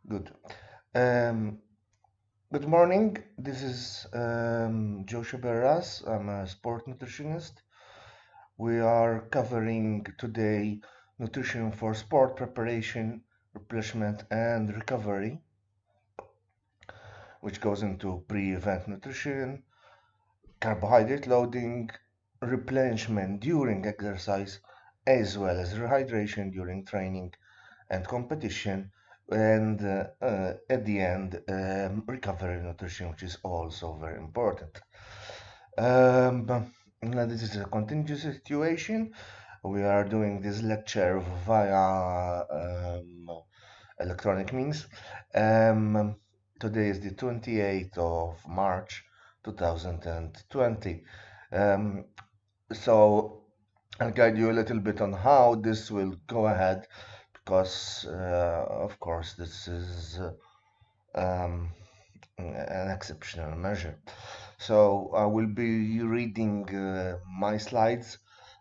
Good. Um, Good morning. This is Joshua Berras. I'm a sport nutritionist. We are covering today nutrition for sport preparation, replenishment, and recovery, which goes into pre-event nutrition, carbohydrate loading, replenishment during exercise, as well as rehydration during training and competition, and at the end, recovery nutrition, which is also very important. Now this is a continuous situation. We are doing this lecture via electronic means. Um, Today is the 28th of March 2020. Um, so I'll guide you a little bit on how this will go ahead because, of course, this is um, an exceptional measure. So I will be reading my slides,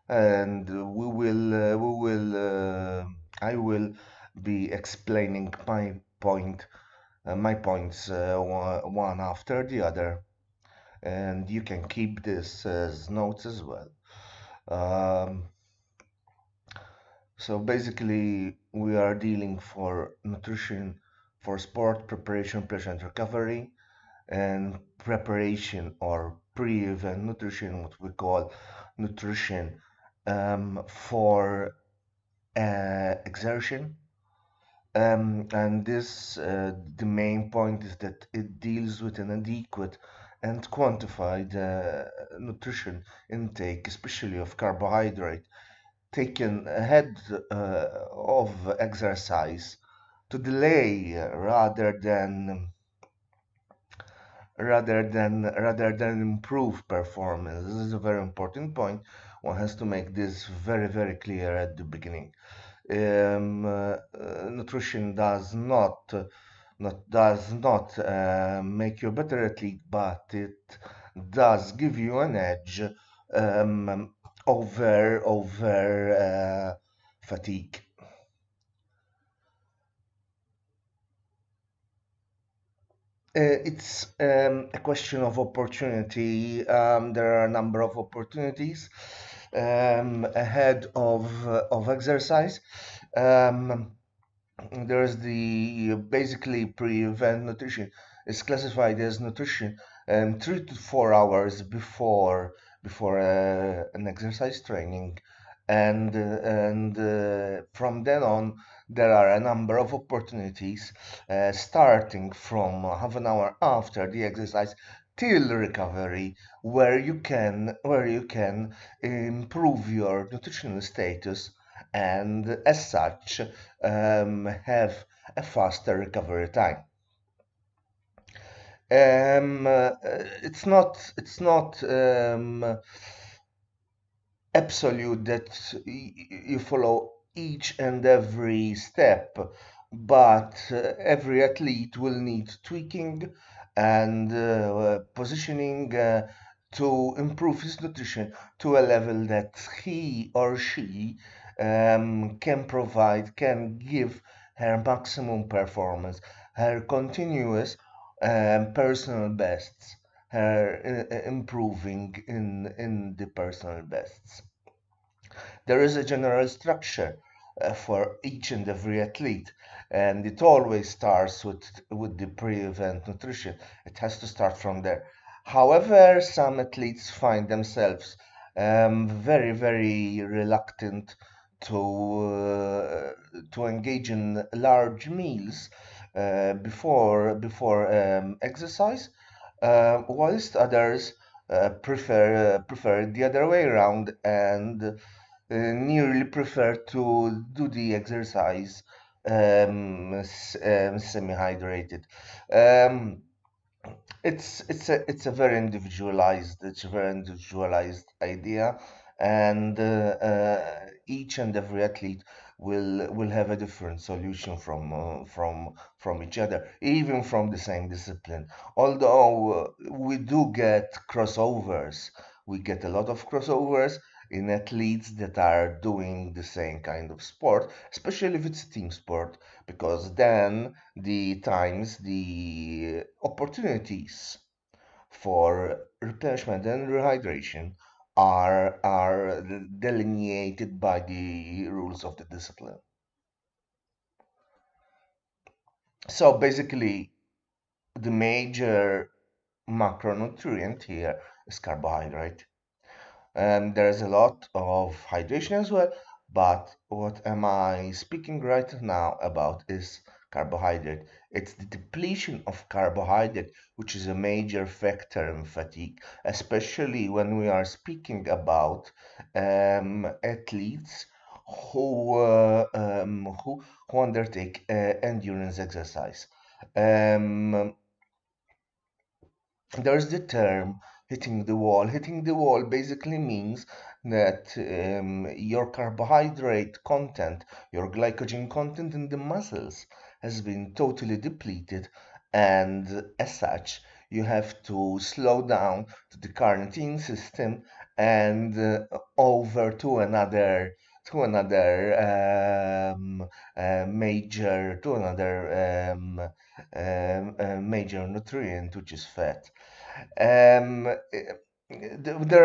and I will be explaining my points one after the other, and you can keep this as notes as well. Um, So basically, we are dealing for nutrition for sport preparation, patient recovery, and preparation or pre-event nutrition, what we call nutrition for exertion. And the main point is that it deals with an adequate and quantified nutrition intake, especially of carbohydrate taken ahead of exercise to delay rather than improve performance. This is a very important point. One has to make this very clear at the beginning. Nutrition does not make you a better athlete, but it does give you an edge um, over fatigue. It's a question of opportunity. There are a number of opportunities ahead of exercise. Um, there's the basically pre-event nutrition. It's classified as nutrition 3 to 4 hours before an exercise training, and from then on there are a number of opportunities starting from half an hour after the exercise till recovery, where you can improve your nutritional status and as such have a faster recovery time. It's not absolute that you follow each and every step, but every athlete will need tweaking and positioning to improve his nutrition to a level that he or she can give her maximum performance, her continuous personal bests, her improving in the personal bests. There is a general structure for each and every athlete, and it always starts with the pre-event nutrition. It has to start from there. However, some athletes find themselves very reluctant to engage in large meals before exercise, whilst others prefer it the other way around and nearly prefer to do the exercise semi-hydrated. Um, it's a very individualized idea, and each and every athlete will have a different solution from each other, even from the same discipline. Although we do get crossovers, we get a lot of crossovers, in athletes that are doing the same kind of sport, especially if it's a team sport, because then the opportunities for replenishment and rehydration are delineated by the rules of the discipline. So basically, the major macronutrient here is carbohydrate. There's a lot of hydration as well, but what am I speaking right now about is carbohydrate. It's the depletion of carbohydrate which is a major factor in fatigue, especially when we are speaking about athletes who, who undertake endurance exercise. Um, there's the term hitting the wall. Hitting the wall basically means that your carbohydrate content, your glycogen content in the muscles has been totally depleted, and as such, you have to slow down to the carnitine system and over to another major nutrient, which is fat. There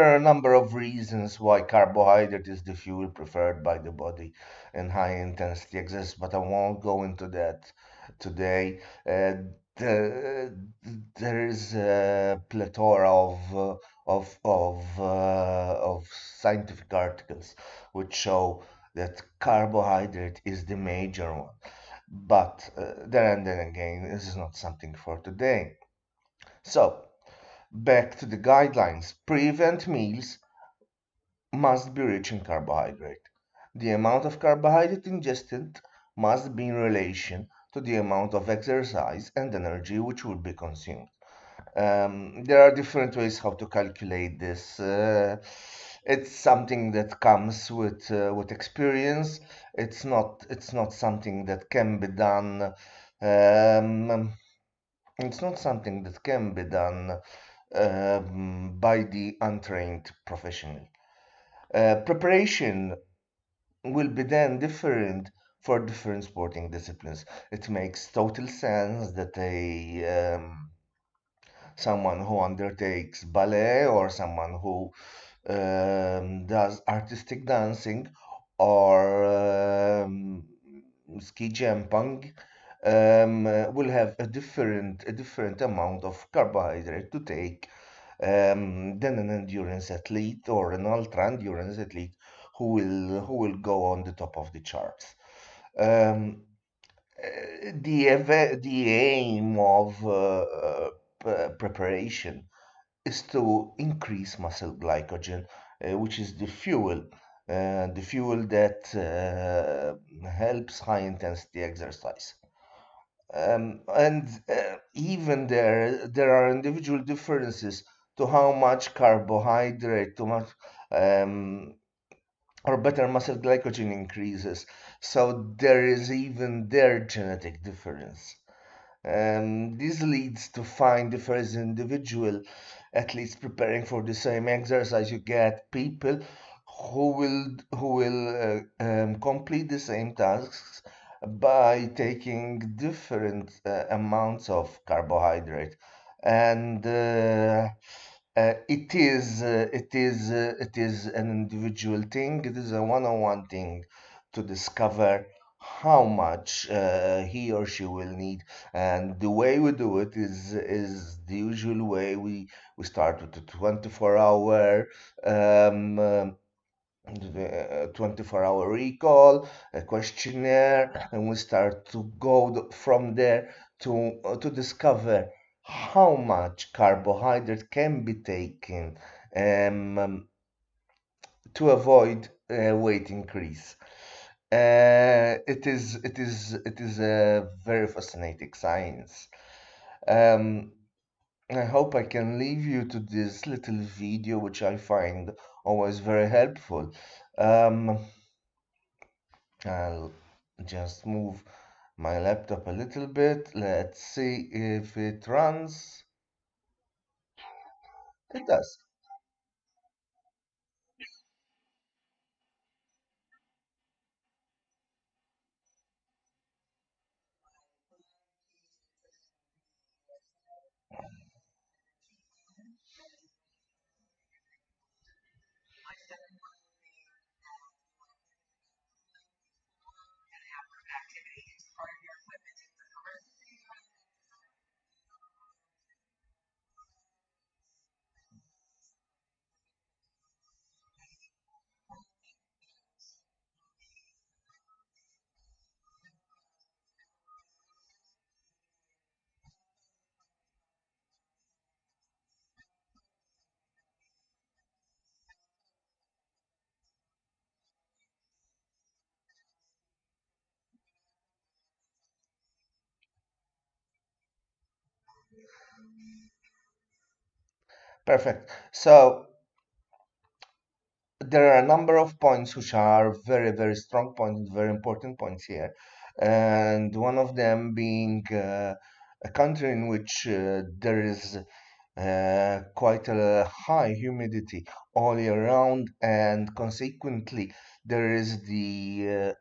are a number of reasons why carbohydrate is the fuel preferred by the body in high intensity exercise, but I won't go into that today. The, there is a plethora of scientific articles which show that carbohydrate is the major one. But then again, this is not something for today. So, back to the guidelines. Pre-event meals must be rich in carbohydrate. The amount of carbohydrate ingested must be in relation to the amount of exercise and energy which will be consumed. There are different ways how to calculate this. It's something that comes with experience. It's not something that can be done. It's not something that can be done by the untrained professional. Preparation will be then different for different sporting disciplines. It makes total sense that someone who undertakes ballet or someone who does artistic dancing or ski jumping will have a different amount of carbohydrate to take than an endurance athlete or an ultra endurance athlete who will go on the top of the charts. Um, the aim of preparation is to increase muscle glycogen, which is the fuel that helps high intensity exercise. And even there are individual differences to how much carbohydrate, too much um, or better muscle glycogen increases. So there is even their genetic difference. This leads to find the first individual athletes preparing for the same exercise. You get people who will complete the same tasks by taking different amounts of carbohydrate, and it is an individual thing. It is a one-on-one thing to discover how much he or she will need, and the way we do it is the usual way. We start with a 24-hour um, 24-hour recall, a questionnaire, and we start to go from there to discover how much carbohydrate can be taken um, to avoid weight increase. It is a very fascinating science. Um, I hope I can leave you to this little video, which I find always very helpful. Um, I'll just move my laptop a little bit. Let's see if it runs. It does. Perfect. So there are a number of points which are very, very strong points, very important points here. And one of them being a country in which there is quite a high humidity all year round, and consequently, there is the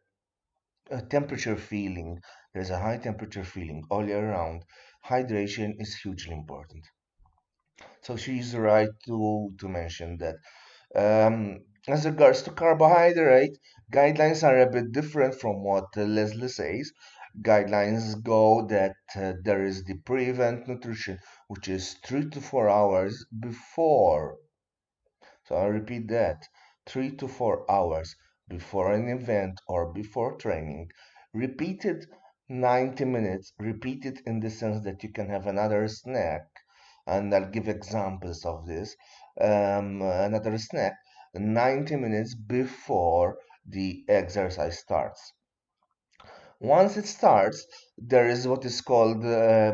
temperature feeling. There's a high temperature feeling all year round. Hydration is hugely important. So she's right to mention that. As regards to carbohydrate, guidelines are a bit different from what Leslie says. Guidelines go that there is the pre-event nutrition, which is 3 to 4 hours before. So I'll repeat that, 3 to 4 hours before an event or before training. Repeated 90 minutes, repeated in the sense that you can have another snack, and I'll give examples of this. Another snack 90 minutes before the exercise starts. Once it starts, there is what is called the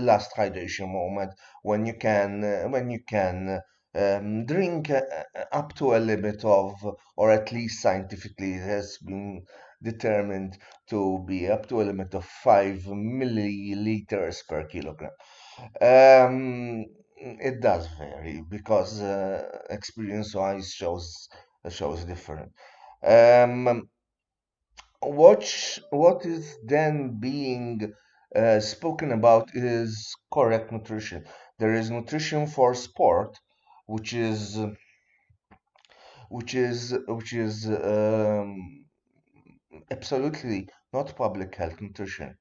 last hydration moment, when you can drink up to a limit of, or at least scientifically it has been determined to be up to a limit of 5 milliliters per kilogram. It does vary because experience-wise shows different. Um, what is then being spoken about is correct nutrition. There is nutrition for sport, which is absolutely not public health nutrition.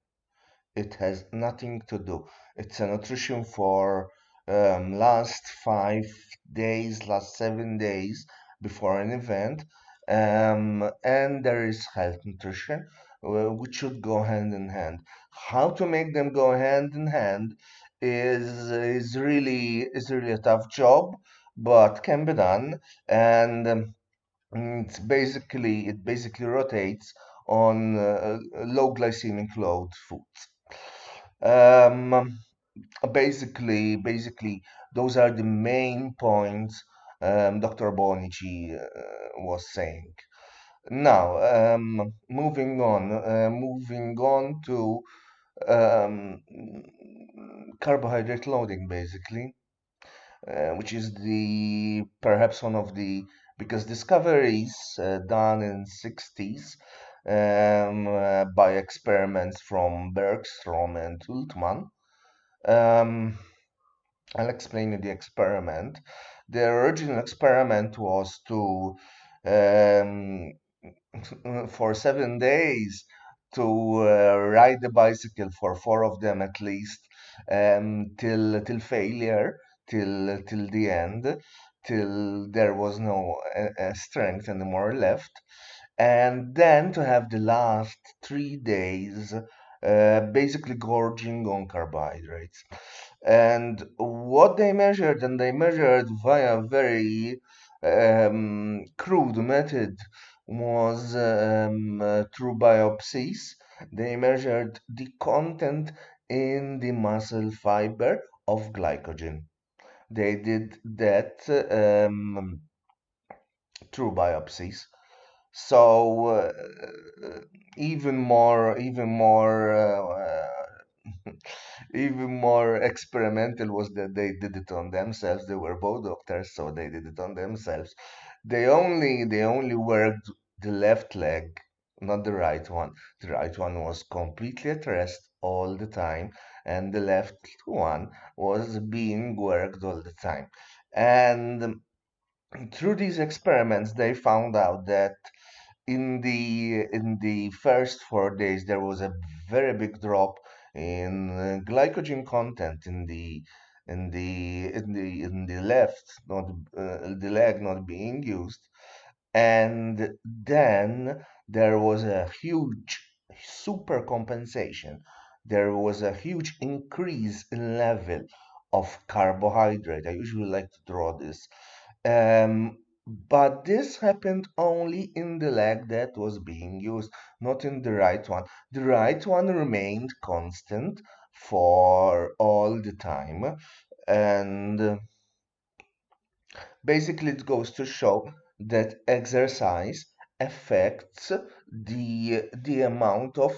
It has nothing to do. It's a nutrition for last 5 days, last 7 days before an event, and there is health nutrition, which should go hand in hand. How to make them go hand in hand is really a tough job, but can be done, and it basically rotates on low glycemic load foods. Um, basically, those are the main points Dr. Bonici was saying. Now, moving on to um, carbohydrate loading, basically, which is the perhaps one of the biggest discoveries done in 60s by experiments from Bergstrom and Hultmann. Um, I'll explain you the experiment. The original experiment was to um, for 7 days to ride the bicycle for 4 of them at least, till failure, till the end, till there was no strength anymore left, and then to have the last 3 days basically gorging on carbohydrates. And what they measured, and they measured via very crude method, was through biopsies. They measured the content in the muscle fiber of glycogen. They did that through biopsies. So even more experimental was that they did it on themselves. They were both doctors, so they did it on themselves. They only worked the left leg, not the right one. The right one was completely at rest all the time, and the left one was being worked all the time. And through these experiments, they found out that in the first 4 days there was a very big drop in glycogen content in the left, not the leg not being used, and then there was a huge super compensation. There was a huge increase in level of carbohydrate. I usually like to draw this. Um, but this happened only in the leg that was being used, not in the right one. The right one remained constant for all the time. And basically, it goes to show that exercise affects the amount of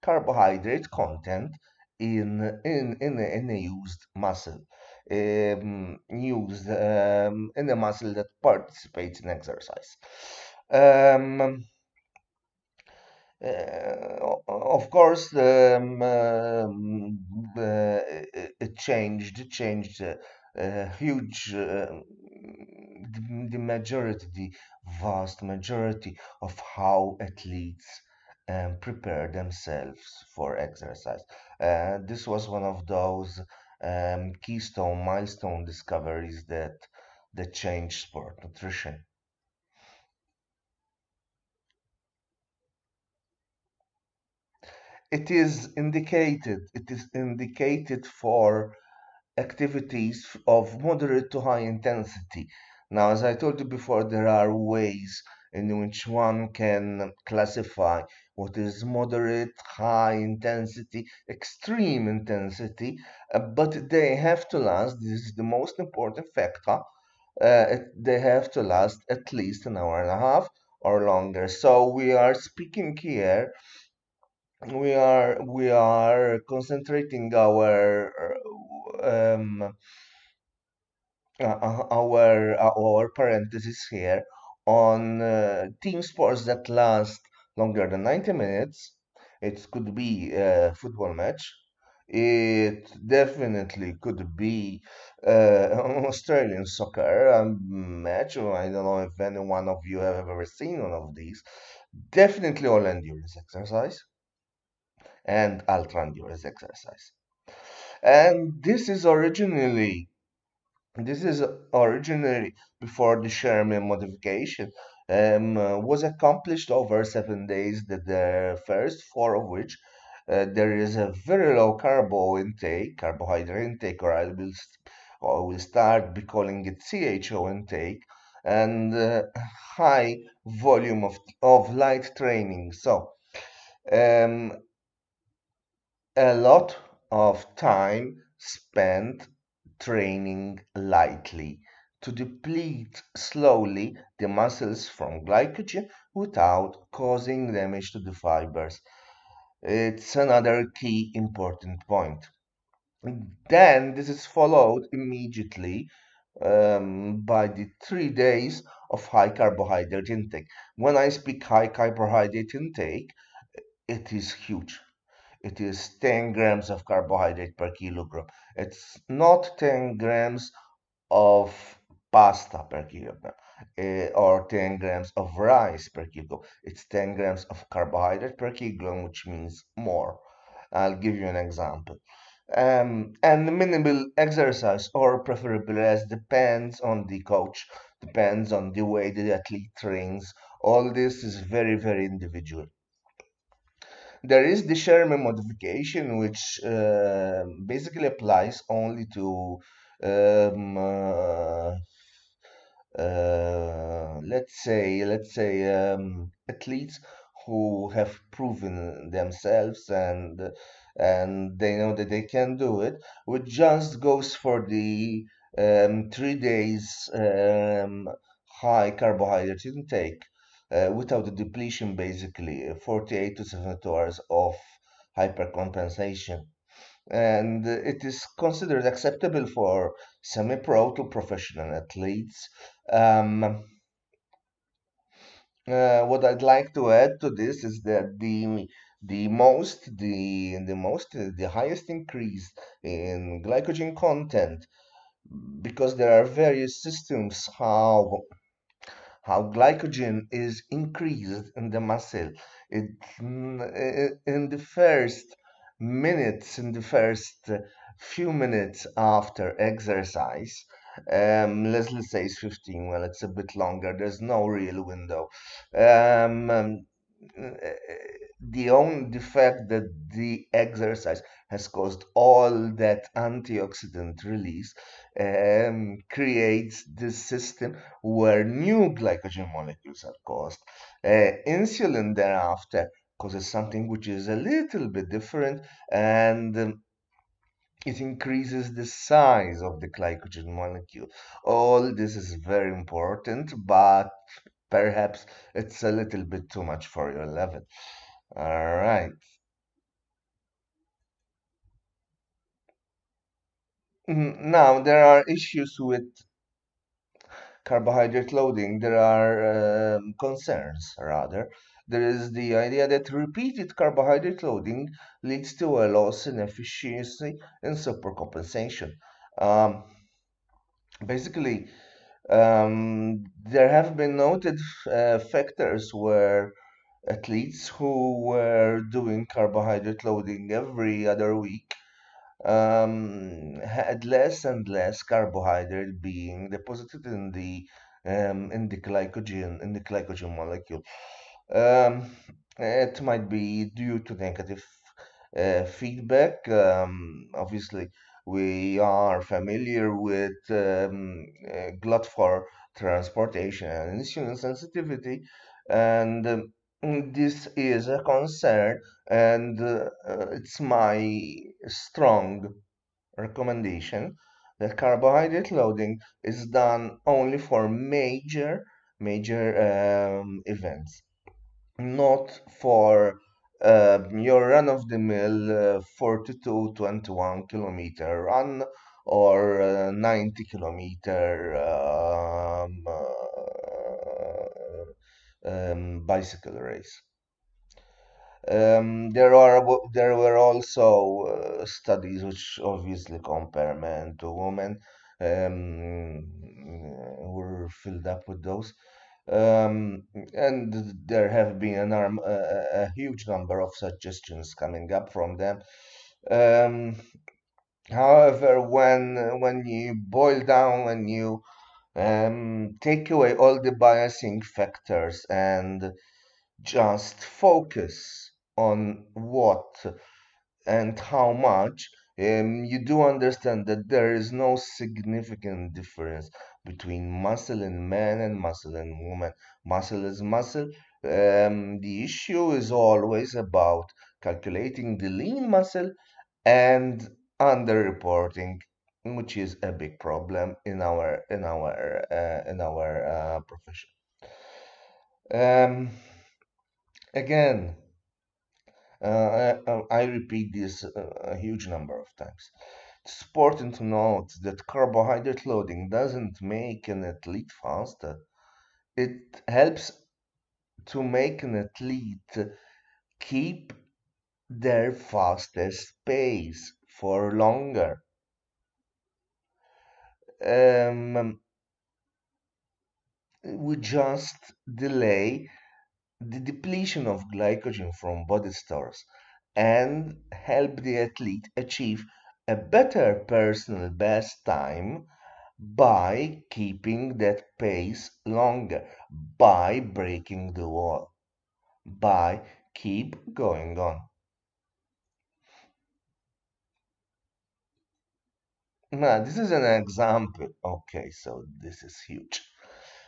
carbohydrate content in a used muscle, used in a muscle that participates in exercise. Um, of course, it changed huge, the majority, the vast majority of how athletes prepare themselves for exercise. This was one of those keystone milestone discoveries that changed sport nutrition. It is indicated for activities of moderate to high intensity. Now, as I told you before, there are ways in which one can classify what is moderate, high intensity, extreme intensity, but they have to last. This is the most important factor. They have to last at least an hour and a half or longer. So we are speaking here, we are concentrating our parenthesis here on team sports that last longer than 90 minutes. It could be a football match. It definitely could be an Australian soccer match. I don't know if any one of you have ever seen one of these. Definitely all endurance exercise and ultra endurance exercise. And this is originally before the Sherman modification, was accomplished over 7 days. The first four of which there is a very low carbohydrate intake, or I will start by calling it CHO intake, and high volume of light training. So um, a lot of time spent training lightly to deplete slowly the muscles from glycogen without causing damage to the fibers. It's another key important point. Then this is followed immediately by the 3 days of high carbohydrate intake. When I speak high carbohydrate intake, it is huge. It is 10 grams of carbohydrate per kilogram. It's not 10 grams of pasta per kilogram, or 10 grams of rice per kilogram. It's 10 grams of carbohydrate per kilogram, which means more. I'll give you an example. And minimal exercise, or preferably less, depends on the coach, depends on the way the athlete trains. All this is very, very individual. There is the Sherman modification, which basically applies only to um, uh, let's say athletes who have proven themselves, and they know that they can do it, which just goes for the 3 days high carbohydrate intake without the depletion, basically 48 to 72 hours of hypercompensation. And it is considered acceptable for semi-pro to professional athletes. Um, what I'd like to add to this is that the highest increase in glycogen content, because there are various systems how glycogen is increased in the muscle. It, in the first in the first few minutes after exercise, let's say it's 15, well, it's a bit longer, there's no real window. Um, um, the fact that the exercise has caused all that antioxidant release creates this system where new glycogen molecules are caused. Insulin thereafter causes something which is a little bit different, and it increases the size of the glycogen molecule. All this is very important, but perhaps it's a little bit too much for your level. All right. Now, there are issues with carbohydrate loading. There are concerns, rather. There is the idea that repeated carbohydrate loading leads to a loss in efficiency and supercompensation. Um, Basically, there have been noted factors where athletes who were doing carbohydrate loading every other week had less and less carbohydrate being deposited in the glycogen molecule. Um, it might be due to negative feedback. Obviously, we are familiar with glut for transportation and insulin sensitivity, and this is a concern, and it's my strong recommendation that carbohydrate loading is done only for major events, not for your run-of-the-mill 42-21 kilometer run or 90 kilometer bicycle race. There were also studies which obviously compare men to women. Were filled up with those, and there have been a huge number of suggestions coming up from them. Um, However, when you boil down, when you take away all the biasing factors and just focus on what and how much, you do understand that there is no significant difference between muscle in man and muscle in woman. Muscle is muscle. The issue is always about calculating the lean muscle and underreporting, which is a big problem in our profession. Um, Again, I repeat this a huge number of times. It's important to note that carbohydrate loading doesn't make an athlete faster. It helps to make an athlete keep their fastest pace for longer. Um, we just delay the depletion of glycogen from body stores and help the athlete achieve a better personal best time by keeping that pace longer, by breaking the wall, by keep going on. Now, this is an example. Okay, so this is huge.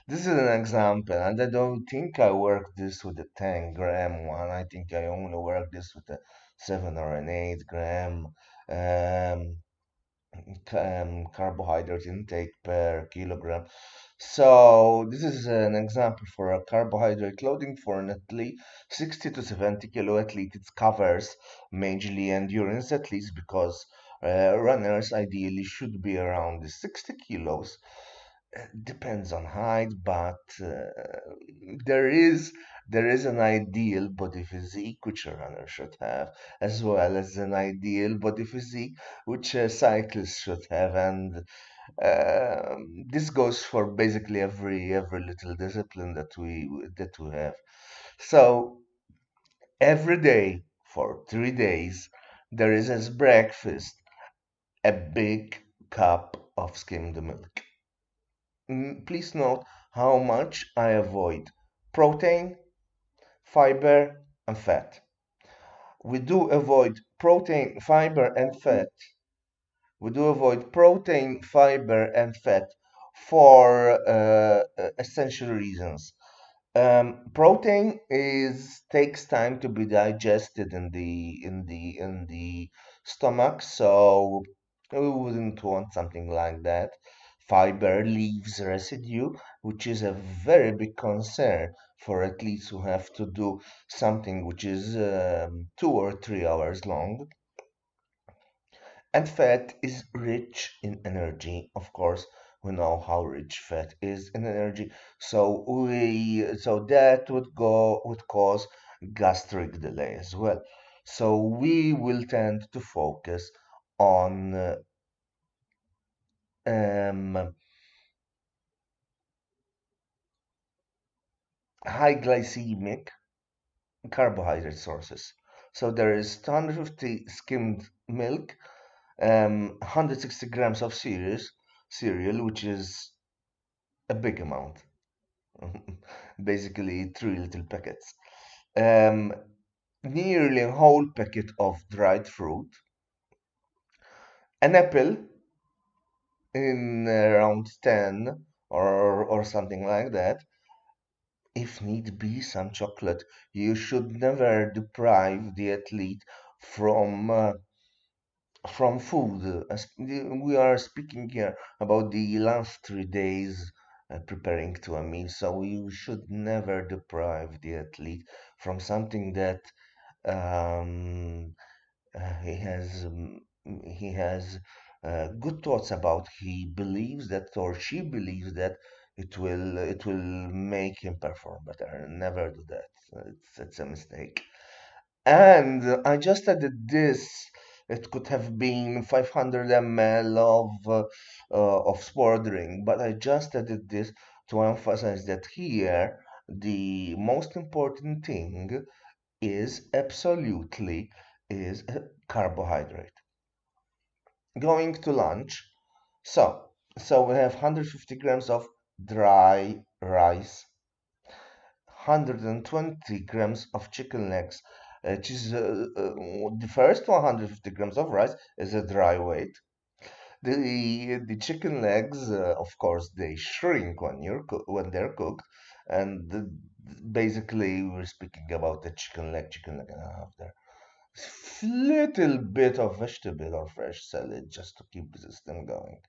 This is an example, and I don't think I worked this with a 10-gram one. I think I only worked this with a 7 or an 8-gram um, carbohydrate intake per kilogram. So this is an example for a carbohydrate loading for an athlete, 60 to 70 kilo athlete. It covers majorly endurance athletes because runners ideally should be around the 60 kilos. Depends on height, but there is there is an ideal body physique which a runner should have, as well as an ideal body physique which a cyclist should have, and this goes for basically every little discipline that we have. So every day for 3 days, there is as breakfast a big cup of skimmed milk. Please note how much I avoid protein, fiber, and fat. We do avoid protein, fiber, and fat. We do avoid protein, fiber, and fat for essential reasons. Protein is takes time to be digested in the stomach, so we wouldn't want something like that. Fiber leaves residue, which is a very big concern for athletes who have to do something which is 2 or 3 hours long. And fat is rich in energy. Of course, we know how rich fat is in energy. So that would cause gastric delay as well. So we will tend to focus on um, high glycemic carbohydrate sources. So there is 250 skimmed milk, 160 grams of cereal, which is a big amount. Basically 3 little packets. Um, Nearly a whole packet of dried fruit, an apple in around 10 or something like that. If need be, some chocolate. You should never deprive the athlete from food. We are speaking here about the last 3 days preparing to a meal, so you should never deprive the athlete from something that um, he has good thoughts about. He believes that, or she believes that it will make him perform better. Never do that. It's a mistake. And I just added this. It could have been 500 ml of sport drink, but I just added this to emphasize that here the most important thing is absolutely is a carbohydrate. Going to lunch, so we have 150 grams of dry rice, 120 grams of chicken legs, which is the first 150 grams of rice is a dry weight. The chicken legs, of course, they shrink when they're cooked, and basically we're speaking about the chicken leg and a half there. Little bit of vegetable or fresh salad just to keep the system going.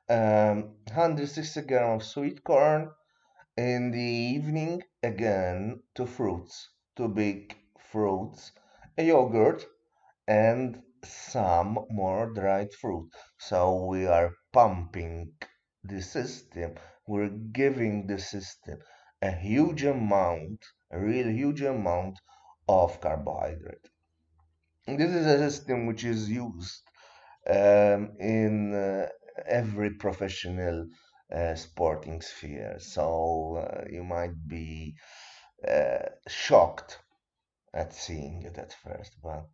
160 gram of sweet corn, in the evening, again, two big fruits, a yogurt, and some more dried fruit. So we are pumping the system. We're giving the system a huge amount, a real huge amount of carbohydrate. This is a system which is used in every professional sporting sphere. So you might be shocked at seeing it at first, but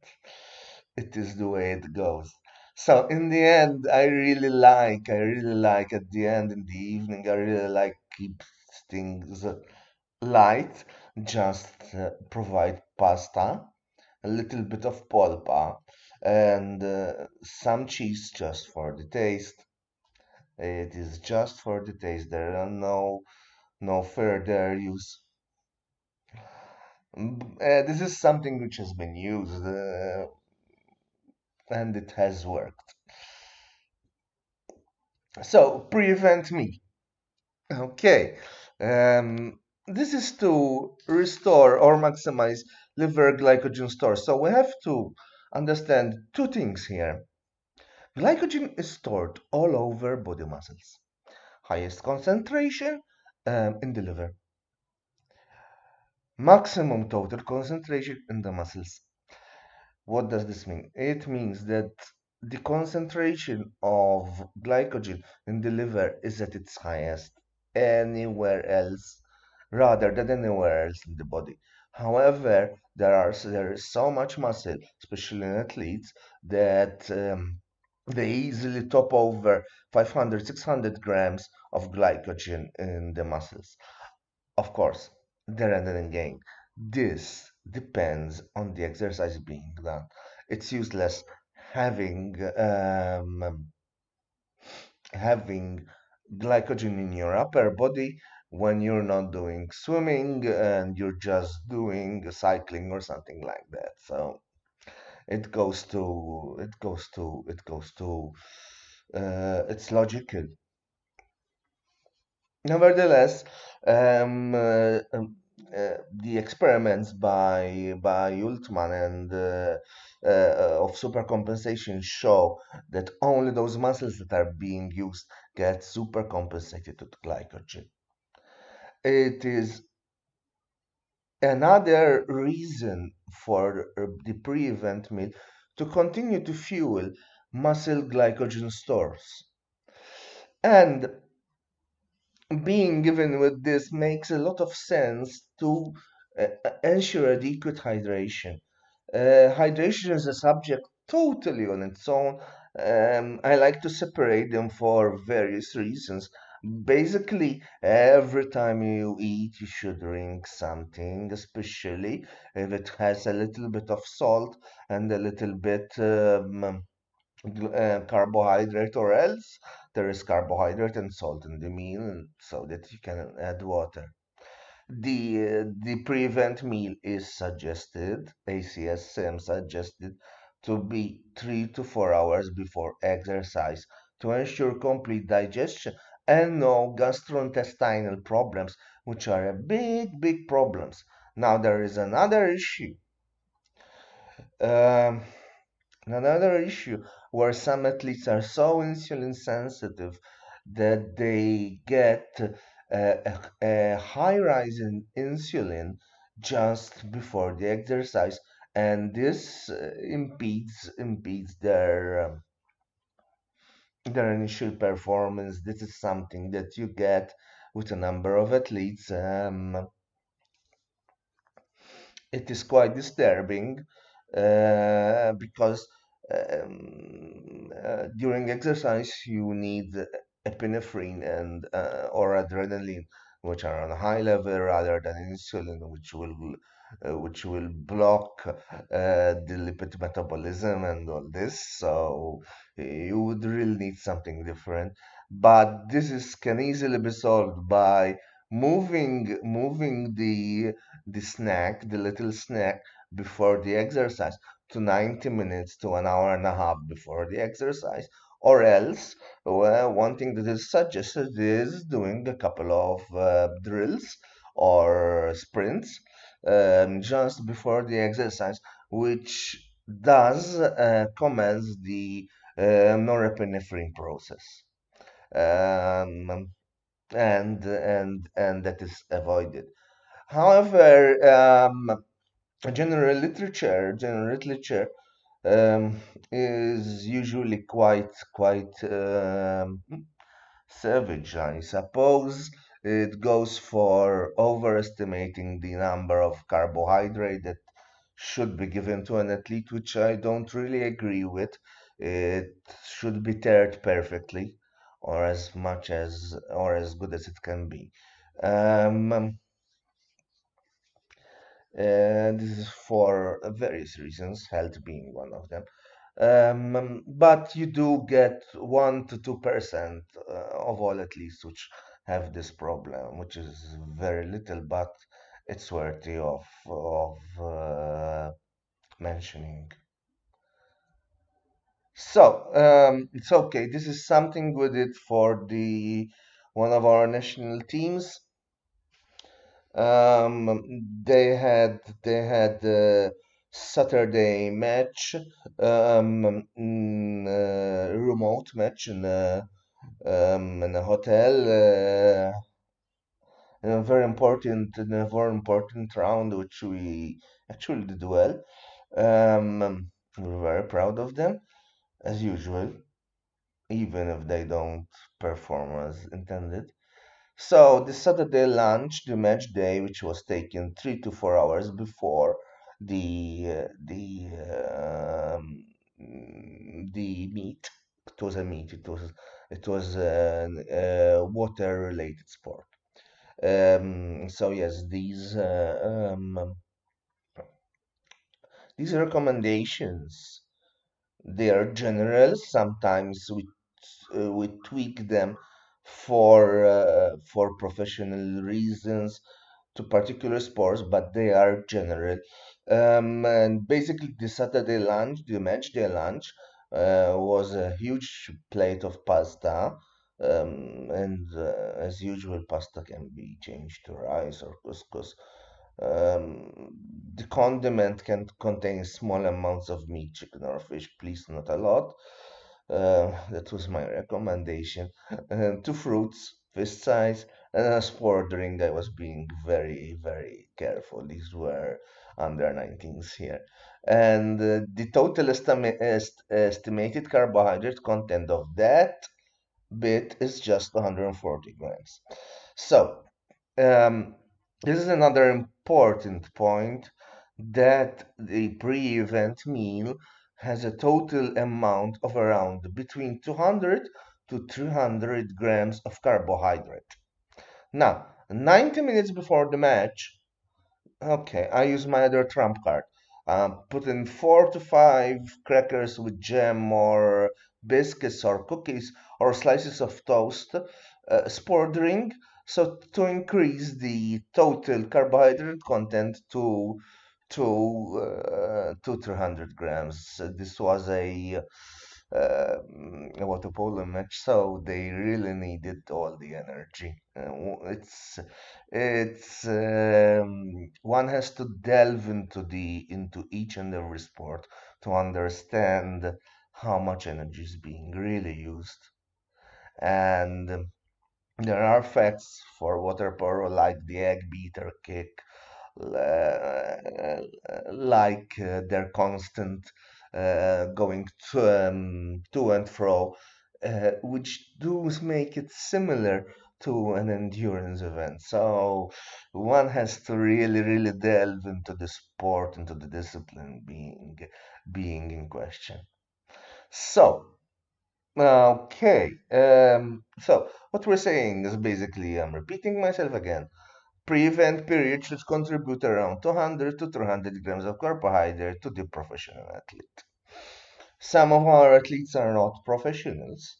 it is the way it goes. So in the end, I really like at the end in the evening, I really like keep things light, just provide pasta, a little bit of polpa, and some cheese just for the taste. It is just for the taste. There are no further use. This is something which has been used and it has worked. So prevent me. Okay. This is to restore or maximize liver glycogen store. So we have to understand two things here. Glycogen is stored all over body muscles. Highest concentration in the liver. Maximum total concentration in the muscles. What does this mean? It means that the concentration of glycogen in the liver is at its highest anywhere else rather than anywhere else in the body. However, there is so much muscle, especially in athletes, that they easily top over 500, 600 grams of glycogen in the muscles. Of course, there and then again, this depends on the exercise being done. It's useless having having glycogen in your upper body when you're not doing swimming and you're just doing cycling or something like that. So it's logical. Nevertheless, the experiments by Ultman and of supercompensation show that only those muscles that are being used get supercompensated to glycogen. It is another reason for the pre-event meal to continue to fuel muscle glycogen stores. And being given with this makes a lot of sense to ensure adequate hydration. Hydration is a subject totally on its own. I like to separate them for various reasons. Basically, every time you eat, you should drink something, especially if it has a little bit of salt and a little bit carbohydrate, or else there is carbohydrate and salt in the meal so that you can add water. The prevent meal is suggested, ACSM suggested, to be 3 to 4 hours before exercise to ensure complete digestion and no gastrointestinal problems, which are a big problems. Now there is Um, another issue where some athletes are so insulin sensitive that they get a high rise in insulin just before the exercise, and this impedes their initial performance. This is something that you get with a number of athletes. It is quite disturbing because during exercise you need epinephrine and or adrenaline, which are on a high level rather than insulin, which will block the lipid metabolism and all this. So you would really need something different. But this is can easily be solved by moving the little snack before the exercise to 90 minutes to an hour and a half before the exercise. Or else, well, one thing that is suggested is doing a couple of drills or sprints just before the exercise, which does commence the norepinephrine process. Um, and that is avoided. However, general literature um, is usually quite savage, I suppose. It goes for overestimating the number of carbohydrate that should be given to an athlete, which I don't really agree with. It should be tiered perfectly, or as much as, or as good as it can be. Um, this is for various reasons, health being one of them. But you do get 1 to 2% of all athletes which have this problem, which is very little, but it's worthy of mentioning. So it's okay. This is something we did for the one of our national teams. They had the Saturday match, remote match in a hotel, in a very important round, which we actually did well. We're very proud of them, as usual, even if they don't perform as intended. So the Saturday lunch, the match day, which was taken 3 to 4 hours before the meet. It was a meet. It was a water-related sport. So yes, these recommendations, they are general. Sometimes we tweak them for professional reasons to particular sports, but they are general. And basically, the Saturday lunch, the match day lunch, was a huge plate of pasta. And as usual, pasta can be changed to rice or couscous. The condiment can contain small amounts of meat, chicken, or fish, please not a lot. That was my recommendation. Two fruits, fist size, and a sport drink. I was being very, very careful. These were under 19s here. And the total estimated carbohydrate content of that bit is just 140 grams. So, um, this is another important point that the pre-event meal has a total amount of around between 200 to 300 grams of carbohydrate. Now, 90 minutes before the match, okay, I use my other trump card. Put in 4 to 5 crackers with jam or biscuits or cookies or slices of toast, sport drink, so to increase the total carbohydrate content to 300 grams. This was a water polo match, so they really needed all the energy. It's one has to delve into each and every sport to understand how much energy is being really used. And there are facts for water polo like the egg beater kick, like their constant going to and fro, which does make it similar to an endurance event. So one has to really, really delve into the sport, into the discipline being in question. So, okay. So what we're saying is basically, I'm repeating myself again. Pre-event period should contribute around 200 to 300 grams of carbohydrate to the professional athlete. Some of our athletes are not professionals.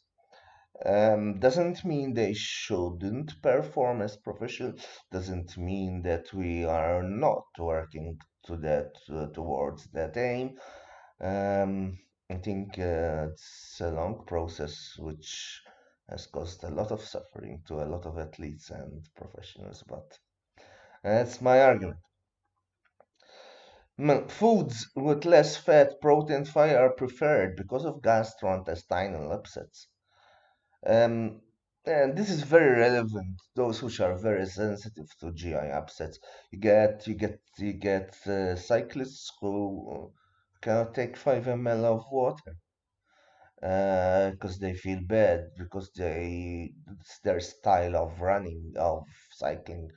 Doesn't mean they shouldn't perform as professional. Doesn't mean that we are not working towards that aim. Um, I think it's a long process which has caused a lot of suffering to a lot of athletes and professionals, but that's my argument. Foods with less fat, protein, fiber are preferred because of gastrointestinal upsets. Um, and this is very relevant. Those which are very sensitive to GI upsets. You get cyclists who cannot take 5 ml of water because they feel bad because it's their style of running of cycling.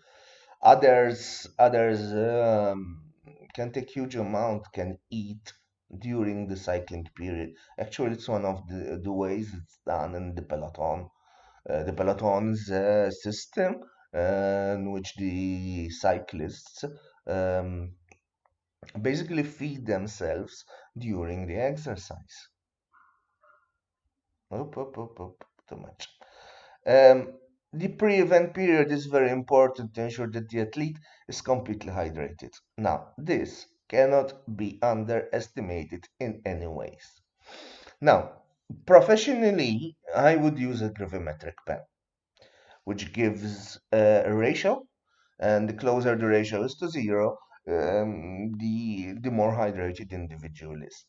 Others can take huge amount, can eat during the cycling period. Actually, it's one of the ways it's done in the peloton. The peloton is a system in which the cyclists um, basically feed themselves during the exercise. Too much. The pre-event period is very important to ensure that the athlete is completely hydrated. Now, this cannot be underestimated in any ways. Now, professionally, I would use a gravimetric pen, which gives a ratio, and the closer the ratio is to zero, the more hydrated the individual is.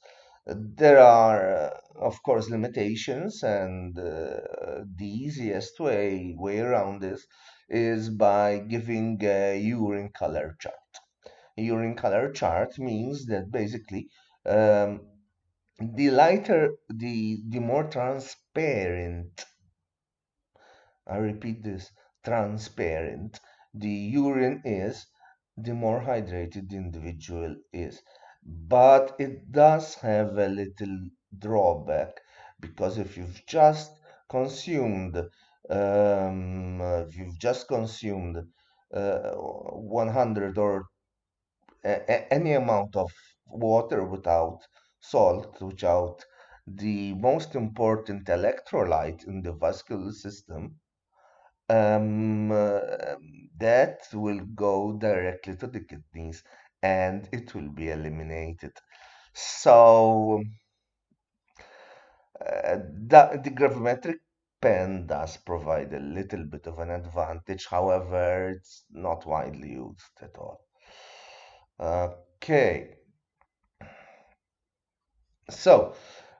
There are, of course, limitations, and the easiest way around this is by giving a urine color chart. A urine color chart means that basically um, the lighter, the more transparent, I repeat this, transparent the urine is, the more hydrated the individual is. But it does have a little drawback because if you've just consumed 100 or any amount of water without salt, without the most important electrolyte in the vascular system, um, uh, that will go directly to the kidneys and it will be eliminated. So the gravimetric pen does provide a little bit of an advantage, however, it's not widely used at all. Okay, so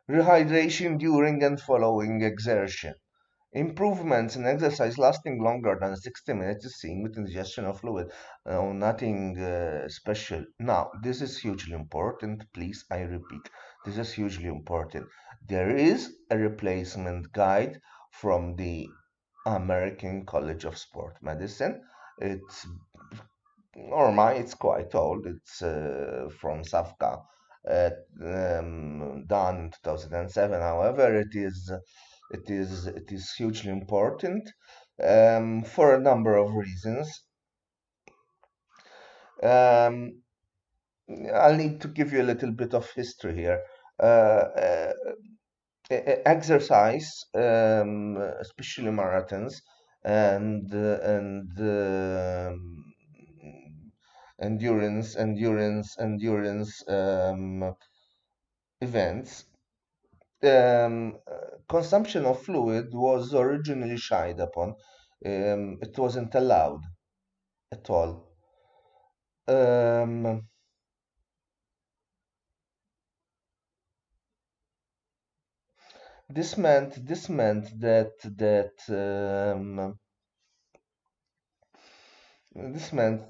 rehydration during and following exertion. Improvements in exercise lasting longer than 60 minutes is seen with ingestion of fluid. Nothing special. Now, this is hugely important. Please, I repeat, this is hugely important. There is a replacement guide from the American College of Sport Medicine. It's it's quite old. It's from Safka, done in 2007. However, it is hugely important for a number of reasons. Um, I'll need to give you a little bit of history here. Exercise, especially marathons and endurance events, consumption of fluid was originally shied upon. It wasn't allowed at all. Um, this meant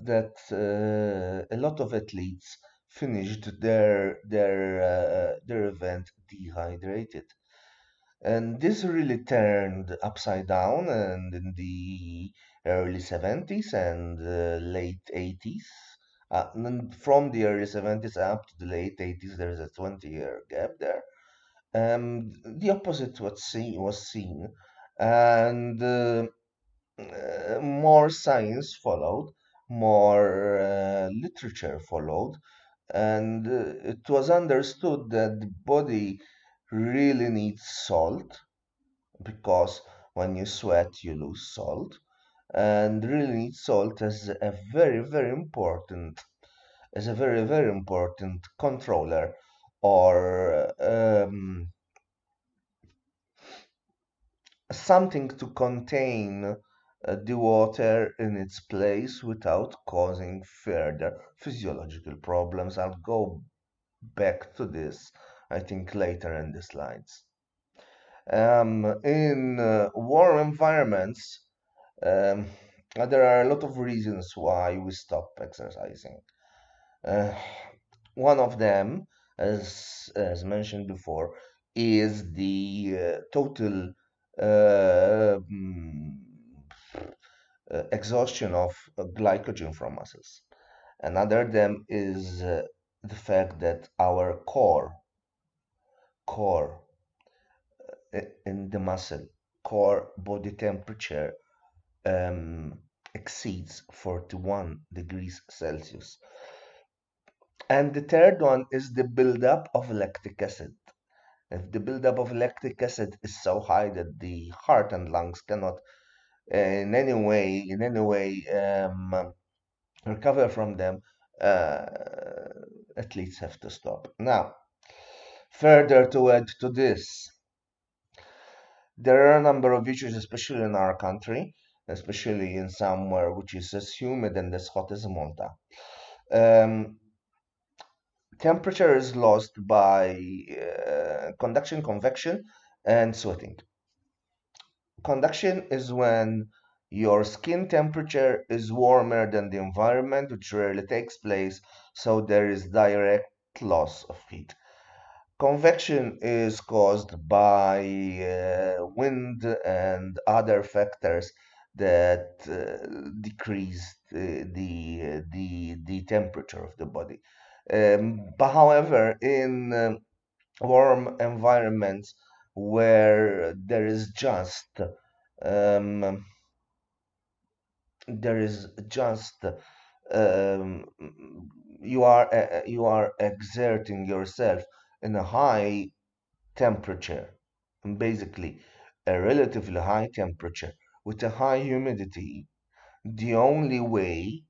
that a lot of athletes finished their event dehydrated. And this really turned upside down and in the early 70s and late 80s. And from the early 70s up to the late 80s, there's a 20-year gap there. The opposite was seen, and more science followed, more literature followed, and it was understood that the body really needs salt because when you sweat, you lose salt, and really needs salt as a very important controller or something to contain the water in its place without causing further physiological problems. I'll go back to this, I think, later in the slides. In warm environments, um, there are a lot of reasons why we stop exercising. Uh, One of them, as mentioned before, is the total uh, mm, exhaustion of glycogen from muscles. Another them is the fact that our core in the muscle, core body temperature um, exceeds 41 degrees Celsius. And the third one is the buildup of lactic acid. If the buildup of lactic acid is so high that the heart and lungs cannot in any way recover from them, uh, athletes have to stop. Now, further to add to this, there are a number of issues, especially in our country, especially in somewhere which is as humid and as hot as Malta. Um, Temperature is lost by conduction, convection, and sweating. Conduction is when your skin temperature is warmer than the environment, which rarely takes place, so there is direct loss of heat. Convection is caused by wind and other factors that decrease the temperature of the body. But however, in warm environments where um, there is just um, you are exerting yourself in a high temperature, basically a relatively high temperature with a high humidity, the only way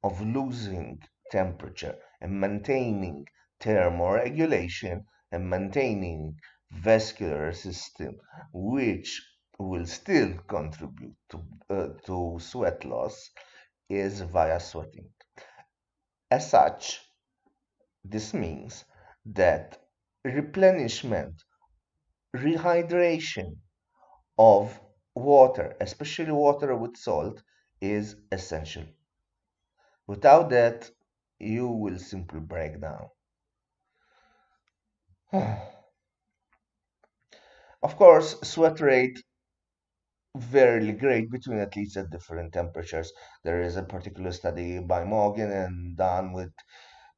of losing temperature and maintaining thermoregulation and maintaining vascular system, which will still contribute to sweat loss, is via sweating. As such, this means that replenishment, rehydration of water, especially water with salt, is essential. Without that, you will simply break down. Of course, sweat rate vary great between athletes at different temperatures. There is a particular study by Morgan and done with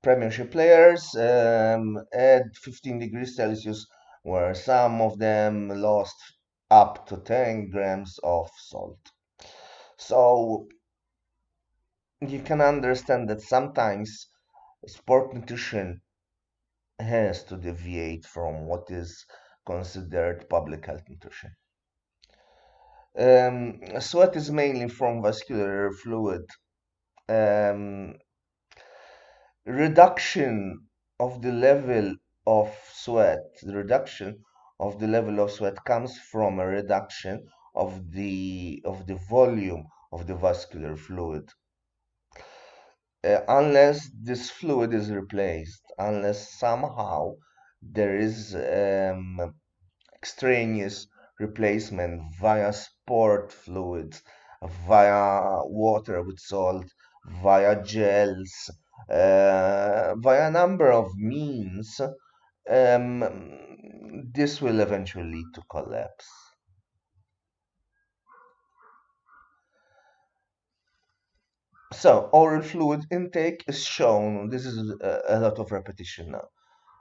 Premiership players at 15 degrees Celsius, where some of them lost up to 10 grams of salt. So you can understand that sometimes sport nutrition has to deviate from what is considered public health nutrition. Sweat is mainly from vascular fluid. Um, Reduction of the level of the reduction of the level of sweat comes from a reduction of the volume of the vascular fluid. Unless this fluid is replaced, unless somehow there is extraneous replacement via sport fluids, via water with salt, via gels, via a number of means, this will eventually lead to collapse. So, oral fluid intake is shown, this is a lot of repetition now,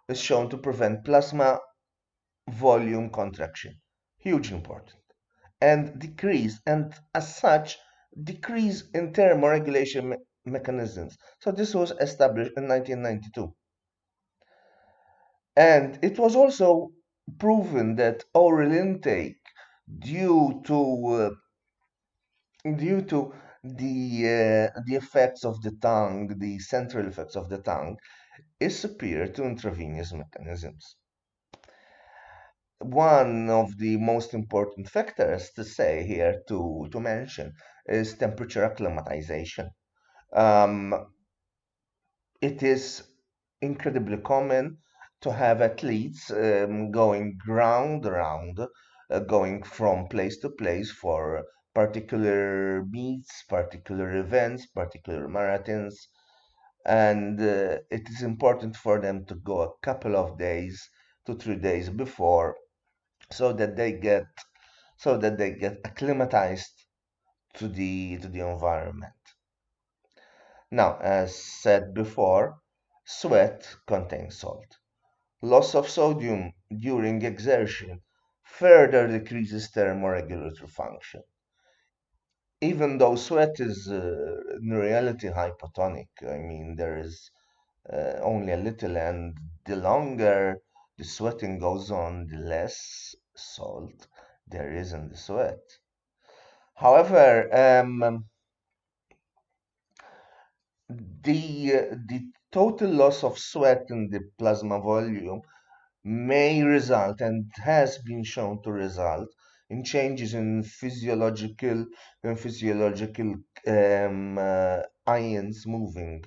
is shown to prevent plasma volume contraction. Huge important. And decrease, and as such, decrease in thermoregulation mechanisms. So this was established in 1992. And it was also proven that oral intake, due to the effects of the tongue, the central effects of the tongue, is superior to intravenous mechanisms. One of the most important factors to say here to mention is temperature acclimatization. Um, it is incredibly common to have athletes going ground around, going from place to place for particular meets, particular events, particular marathons, and it is important for them to go a couple of days to 3 days before so that they get acclimatized to the environment. Now, as said before, sweat contains salt. Loss of sodium during exertion further decreases thermoregulatory function. Even though sweat is in reality hypotonic, I mean, there is only a little, and the longer the sweating goes on, the less salt there is in the sweat. However, the total loss of sweat in the plasma volume may result and has been shown to result in changes in physiological ions moving.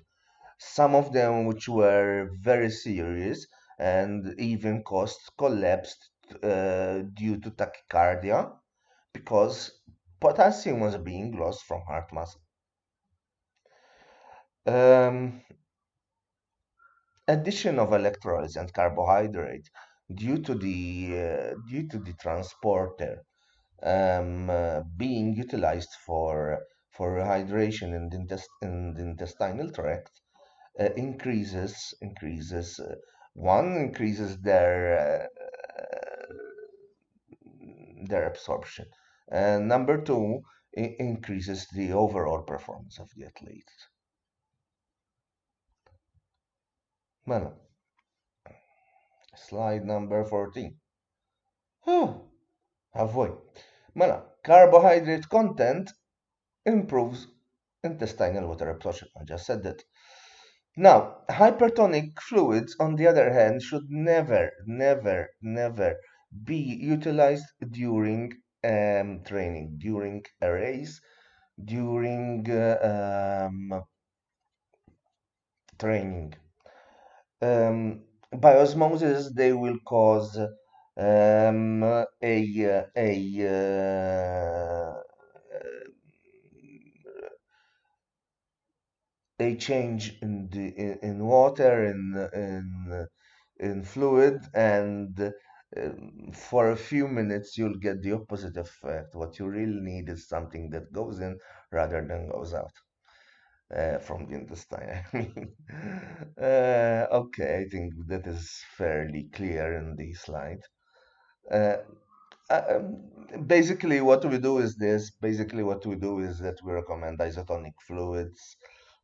Some of them which were very serious and even caused collapse due to tachycardia because potassium was being lost from heart muscle. Um, Addition of electrolytes and carbohydrate due to the transporter being utilized for hydration in the intestinal tract increases one increases their absorption, and number two, increases the overall performance of the athlete. Well, slide number 14. Oh, halfway. Mela, carbohydrate content improves intestinal water absorption. I just said that. Now, hypertonic fluids, on the other hand, should never, never, never be utilized during training, during a race, during training. By osmosis, they will cause a change in the in water in fluid, and for a few minutes you'll get the opposite effect. What you really need is something that goes in rather than goes out from the intestine. I mean, okay, I think that is fairly clear in the slide. Uh, Basically, what we do is this. Basically, what we do is that we recommend isotonic fluids,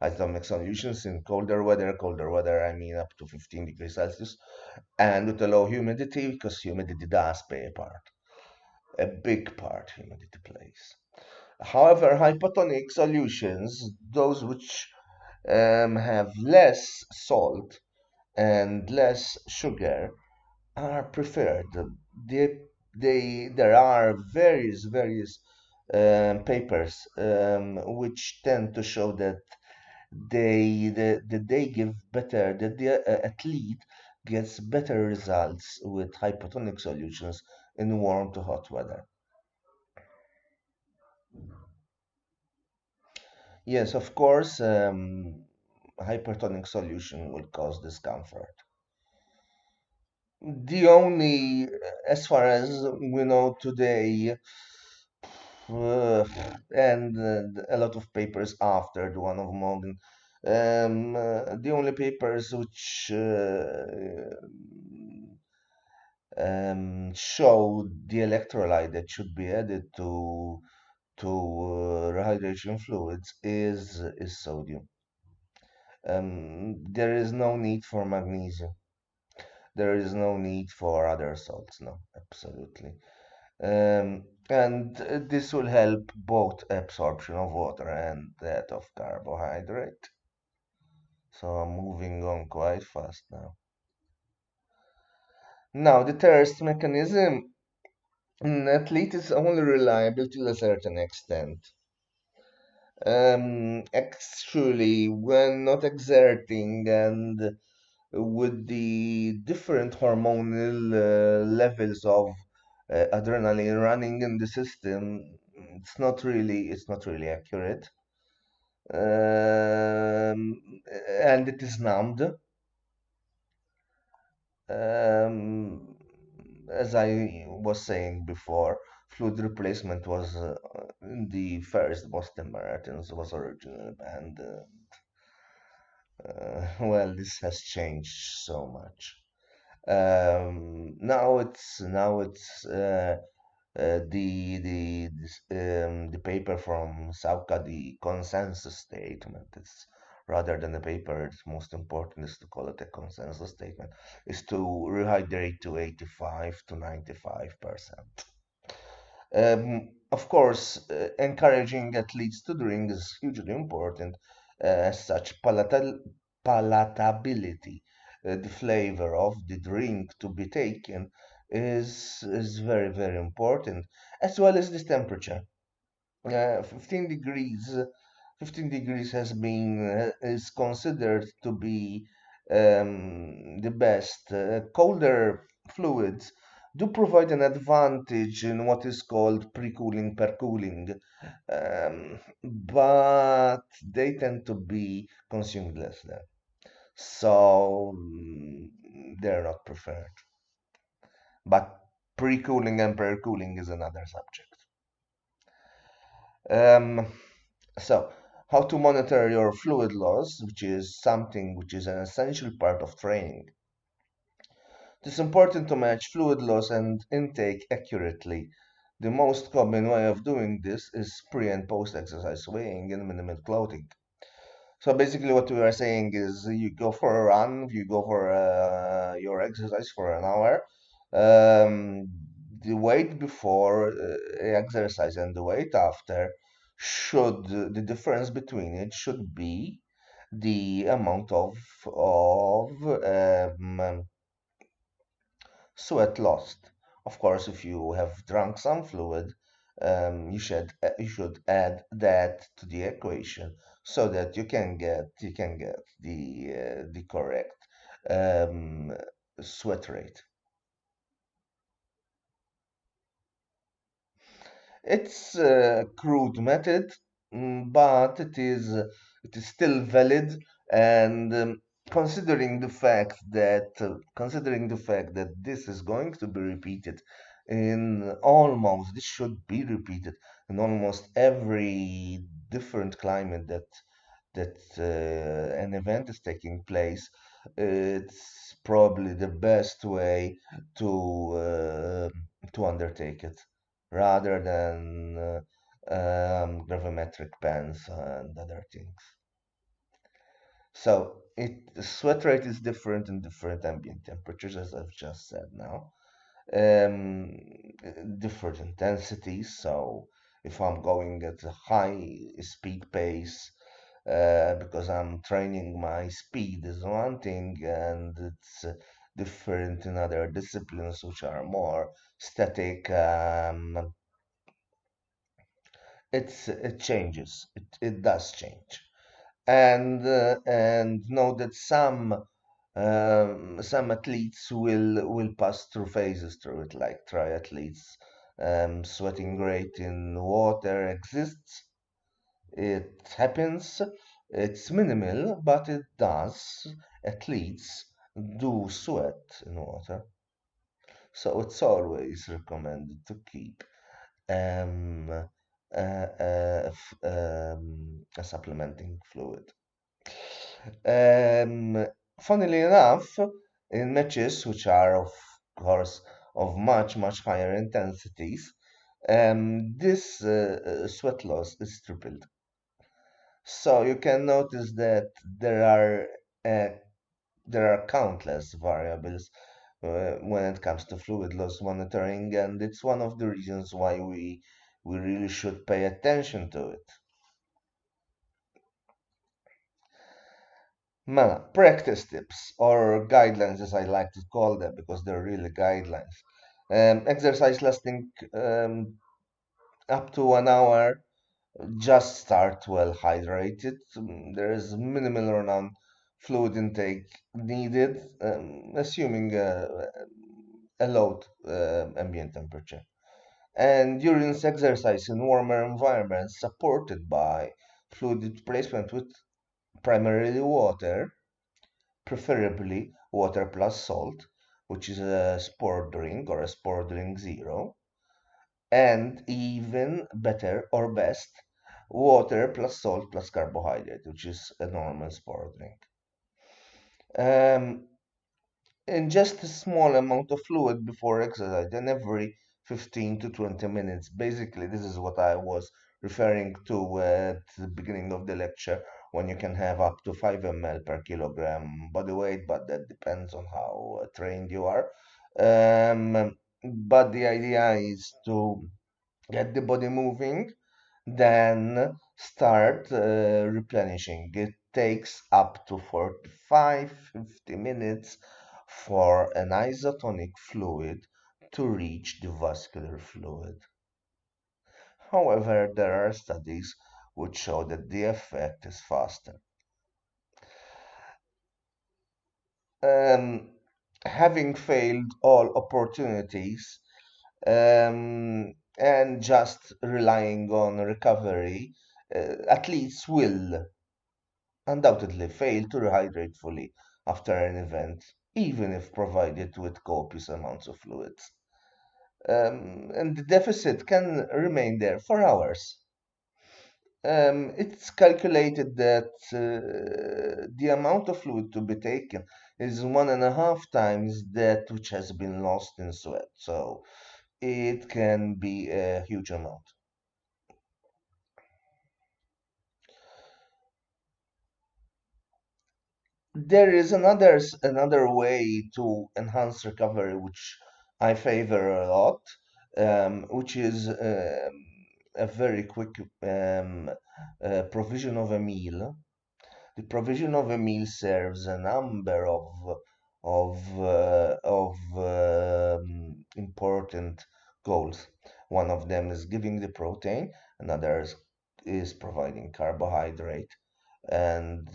isotonic solutions in colder weather. Colder weather, I mean up to 15 degrees Celsius, and with a low humidity, because humidity does play a part, a big part. Humidity plays. However, hypotonic solutions, those which have less salt and less sugar, are preferred. They, there are various papers which tend to show that they give better, that the athlete gets better results with hypotonic solutions in warm to hot weather. Yes, of course, hypertonic solution will cause discomfort. The only, as far as we know today, uh, and a lot of papers after the one of Morgan, the only papers which show the electrolyte that should be added to rehydration fluids is sodium. There is no need for magnesium. There is no need for other salts. No, absolutely. And this will help both absorption of water and that of carbohydrate. So I'm moving on quite fast now. Now, the thirst mechanism in athlete is only reliable to a certain extent. Actually, when not exerting and with the different hormonal levels of adrenaline running in the system, it's not really accurate. And it is numbed. Um, as I was saying before, fluid replacement was in the first Boston Marathons was originally banned. Well, this has changed so much. Now it's the paper from Sauka, the consensus statement. It's rather than a paper. It's most important is to call it a consensus statement. Is to rehydrate to 85 to 95%. Of course, encouraging athletes to drink is hugely important. As such, palatability, the flavor of the drink to be taken, is very important, as well as this temperature. 15 degrees, 15 degrees has been is considered to be the best. Colder fluids do provide an advantage in what is called pre-cooling, per-cooling, but they tend to be consumed less than. So they're not preferred. But pre-cooling and per-cooling is another subject. Um, So, how to monitor your fluid loss, which is something which is an essential part of training. It is important to match fluid loss and intake accurately. The most common way of doing this is pre and post exercise weighing in minimal clothing. So basically, what we are saying is you go for a run, you go for your exercise for an hour. Um, the weight before exercise and the weight after should the difference between it should be the amount of sweat lost. Of course, if you have drunk some fluid, you should add that to the equation so that you can get the correct um, sweat rate. It's a crude method, but it is still valid, and considering the fact that this is going to be repeated this should be repeated in almost every different climate that an event is taking place. It's probably the best way to uh, to undertake it rather than gravimetric pens and other things. So the sweat rate is different in different ambient temperatures, as I've just said now. Um, Different intensities. So if I'm going at a high speed pace, because I'm training my speed is one thing, and it's different in other disciplines which are more static. It changes. It does change, and know that some athletes will pass through phases through it, like triathletes. Sweating rate in water exists. It happens. It's minimal, but it does. Athletes do sweat in water, so it's always recommended to keep um, a supplementing fluid. Um, Funnily enough, in matches which are, of course, of much higher intensities, this sweat loss is tripled. So you can notice that uh, there are countless variables when it comes to fluid loss monitoring, and it's one of the reasons why we really should pay attention to it. Practice tips or guidelines, as I like to call them, because they're really guidelines. Exercise lasting up to an hour. Just start well hydrated. There is minimal or none fluid intake needed, assuming a low ambient temperature. And during exercise in warmer environments, supported by fluid replacement with primarily water, preferably water plus salt, which is a sport drink or a sport drink zero, and even better or best, water plus salt plus carbohydrate, which is a normal sport drink. Um, in just a small amount of fluid before exercise, and every 15 to 20 minutes. Basically, this is what I was referring to at the beginning of the lecture, when you can have up to 5 ml per kilogram body weight, but that depends on how trained you are. But the idea is to get the body moving, then start replenishing. It takes up to 45-50 minutes for an isotonic fluid to reach the vascular fluid. However, there are studies which show that the effect is faster. Um, Having failed all opportunities, and just relying on recovery, athletes will undoubtedly fail to rehydrate fully after an event, even if provided with copious amounts of fluids. And the deficit can remain there for hours. It's calculated that the amount of fluid to be taken is 1.5 times that which has been lost in sweat. So it can be a huge amount. There is another way to enhance recovery, which I favor a lot. which is a very quick provision of a meal. The provision of a meal serves a number of important goals. One of them is giving the protein, another is providing carbohydrate, and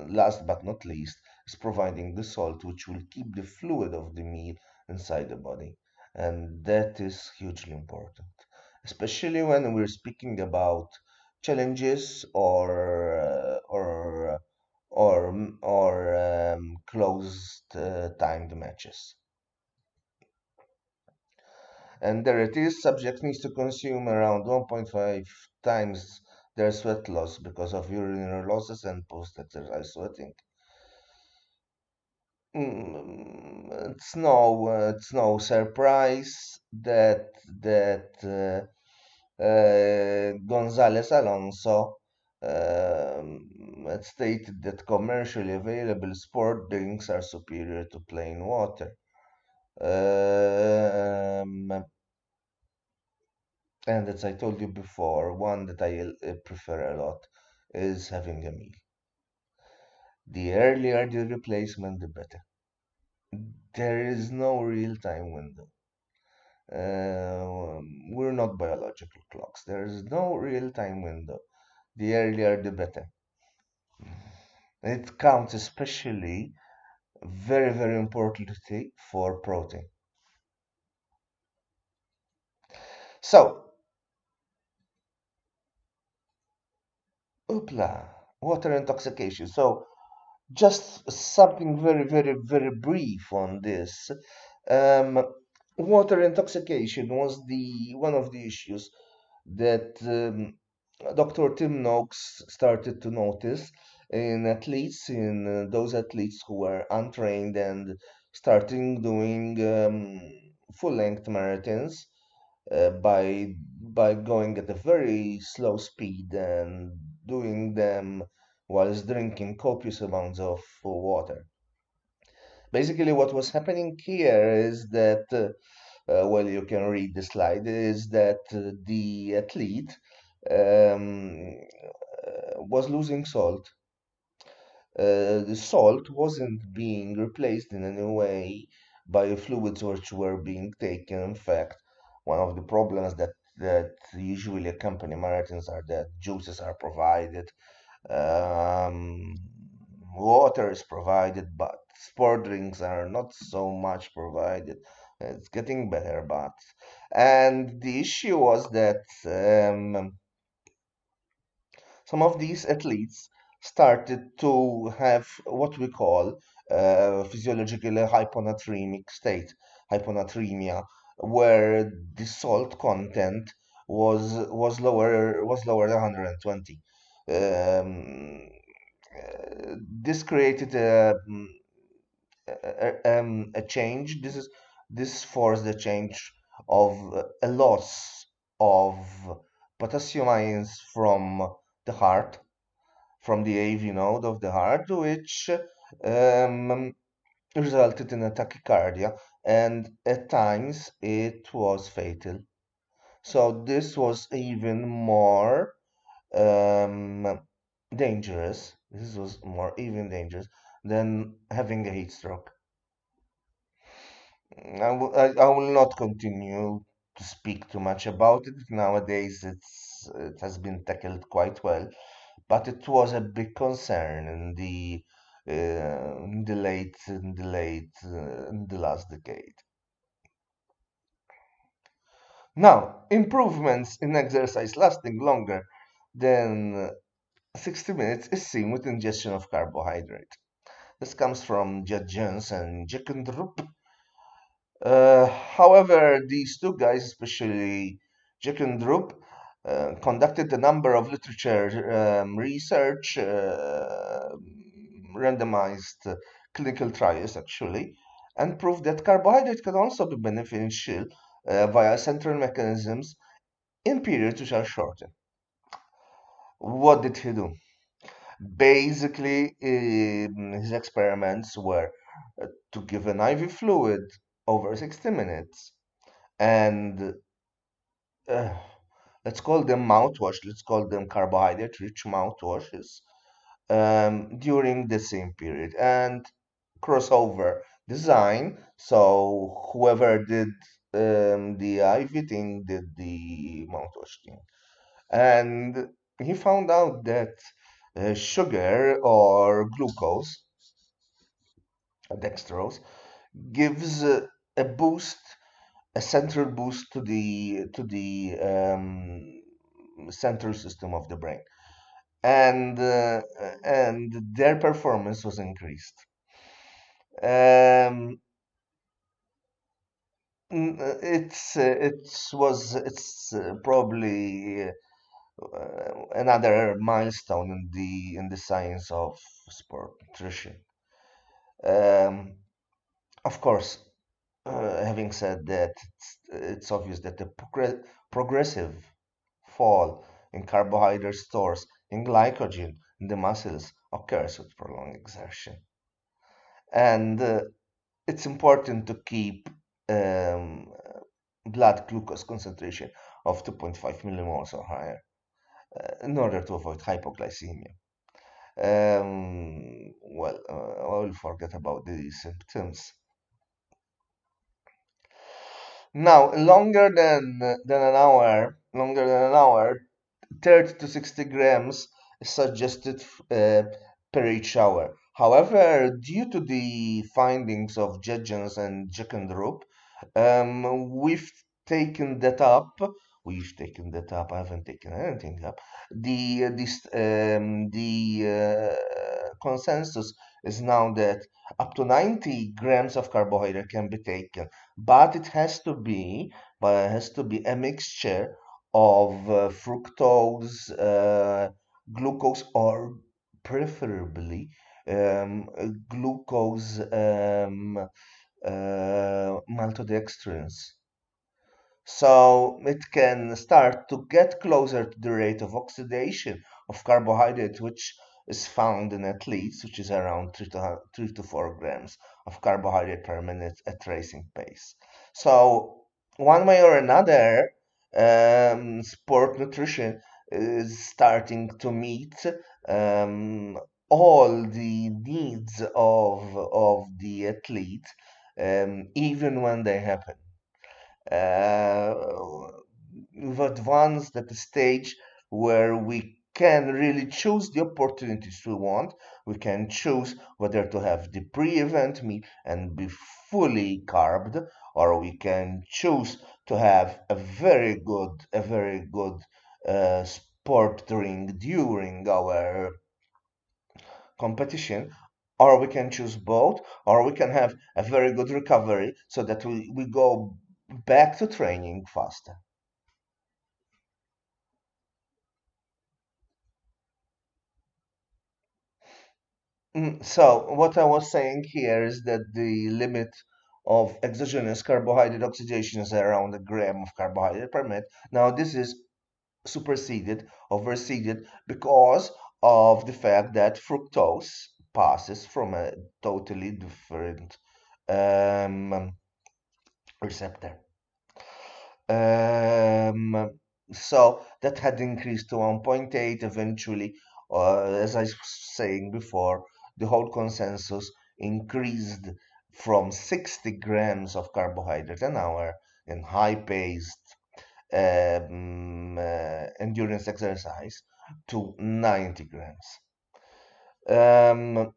last but not least is providing the salt, which will keep the fluid of the meal inside the body, and that is hugely important, especially when we're speaking about challenges or closed timed matches. And there it is, subject needs to consume around 1.5 times their sweat loss because of urinary losses and post-exercise sweating. It's no surprise that González Alonso had stated that commercially available sport drinks are superior to plain water. And as I told you before, one that I prefer a lot is having a meal. The earlier the replacement, the better. There is no real time window. We're not biological clocks. There is no real time window. The earlier, the better. It counts especially very, very importantly for protein. So, oopla, water intoxication. So, just something very, very, very brief on this. Um, Water intoxication was the one of the issues that Dr. Tim Noakes started to notice in athletes, in those athletes who were untrained and starting doing full-length marathons by going at a very slow speed and doing them whilst drinking copious amounts of water. Basically, what was happening here is that, well, you can read the slide, is that the athlete was losing salt. The salt wasn't being replaced in any way by fluids which were being taken. In fact, one of the problems that usually accompany marathons are that juices are provided, um, water is provided, but sport drinks are not so much provided. It's getting better, but and the issue was that some of these athletes started to have what we call physiological hyponatremic state, hyponatremia, where the salt content was lower than 120. Um, this created a change. This forced a change of a loss of potassium ions from the heart, from the AV node of the heart, which um, resulted in a tachycardia, and at times it was fatal. So this was even more um, dangerous. This was more even dangerous than having a heat stroke. I will not continue to speak too much about it. Nowadays, it has been tackled quite well, but it was a big concern in the last decade. Now, improvements in exercise lasting longer than 60 minutes is seen with ingestion of carbohydrate. This comes from Judd Jones and Jekendrup. However, these two guys, especially Jack and Drup, conducted a number of literature research, randomized clinical trials actually, and proved that carbohydrate can also be beneficial via central mechanisms in periods which are shorter. What did he do? Basically, his experiments were to give an IV fluid over 60 minutes, and uh, let's call them mouthwash, let's call them carbohydrate rich mouthwashes during the same period, and crossover design. So whoever did the IV thing did the mouthwash thing. And he found out that sugar or glucose, dextrose, gives a boost, a central boost to the central system of the brain, and their performance was increased. Um, it's probably another milestone in the science of sport nutrition. Um, of course, having said that, it's obvious that the progressive fall in carbohydrate stores in glycogen in the muscles occurs with prolonged exertion. And it's important to keep um, blood glucose concentration of 2.5 millimoles or higher in order to avoid hypoglycemia. I will forget about the symptoms. Now, longer than an hour, 30 to 60 grams is suggested per each hour. However, due to the findings of Judgens and Jeckendrup, we've taken that up. We've taken that up. I haven't taken anything up. The consensus is now that up to 90 grams of carbohydrate can be taken, but it has to be a mixture of fructose, glucose, or preferably glucose maltodextrins. So it can start to get closer to the rate of oxidation of carbohydrate, which is found in athletes, which is around 3 to 4 grams of carbohydrate per minute at racing pace. So, one way or another, sport nutrition is starting to meet um, all the needs of the athlete, even when they happen. Uh, we've advanced at the stage where we can really choose the opportunities we want. We can choose whether to have the pre-event meal and be fully carbed, or we can choose to have a very good sport drink during our competition, or we can choose both, or we can have a very good recovery so that we go back to training faster. So, what I was saying here is that the limit of exogenous carbohydrate oxidation is around a gram of carbohydrate per minute. Now, this is overseeded because of the fact that fructose passes from a totally different um, receptor. Um, so that had increased to 1.8 eventually. As I was saying before, the whole consensus increased from 60 grams of carbohydrate an hour in high-paced endurance exercise to 90 grams. Um,